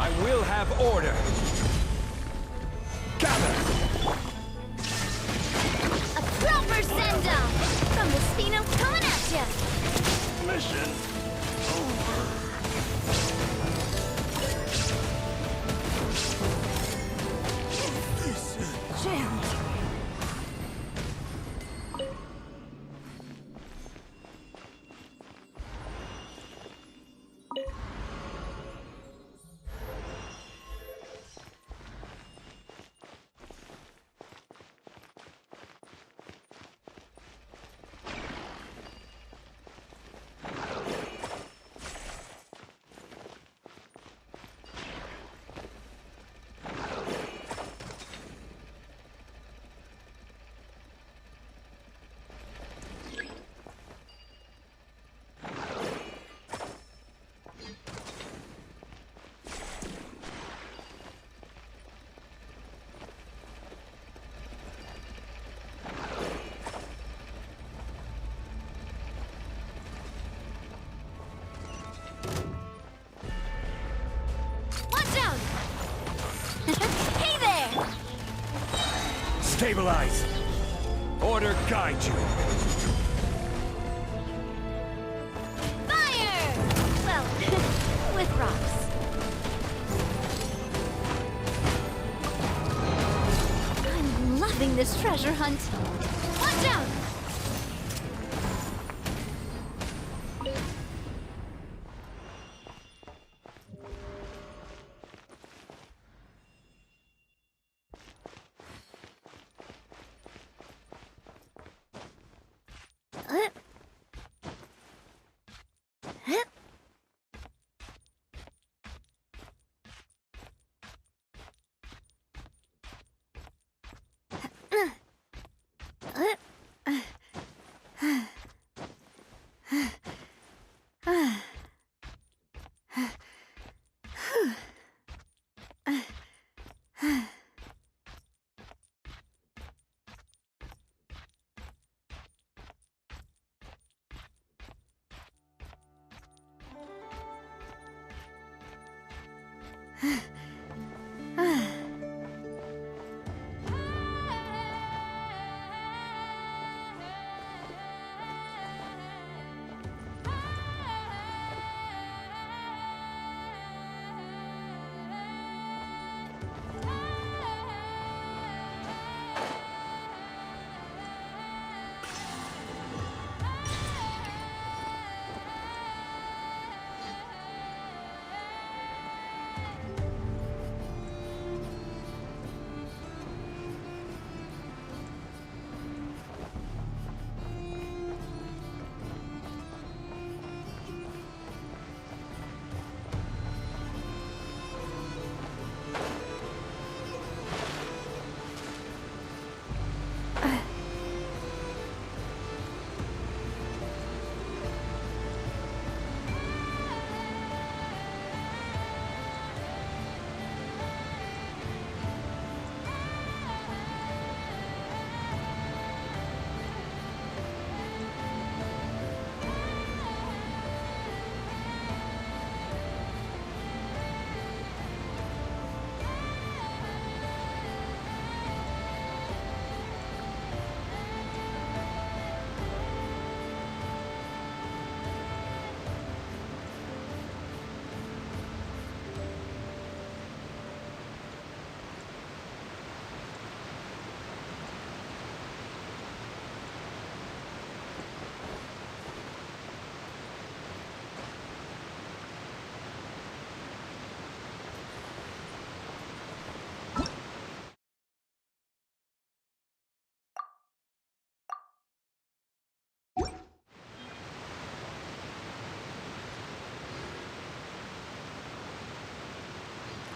I will have order. Gather! A proper send-off from the Spino's coming at ya! Mission Jammed. Hey there! Stabilize! Order guide you! Fire! Well, with rocks. I'm loving this treasure hunt. Watch out!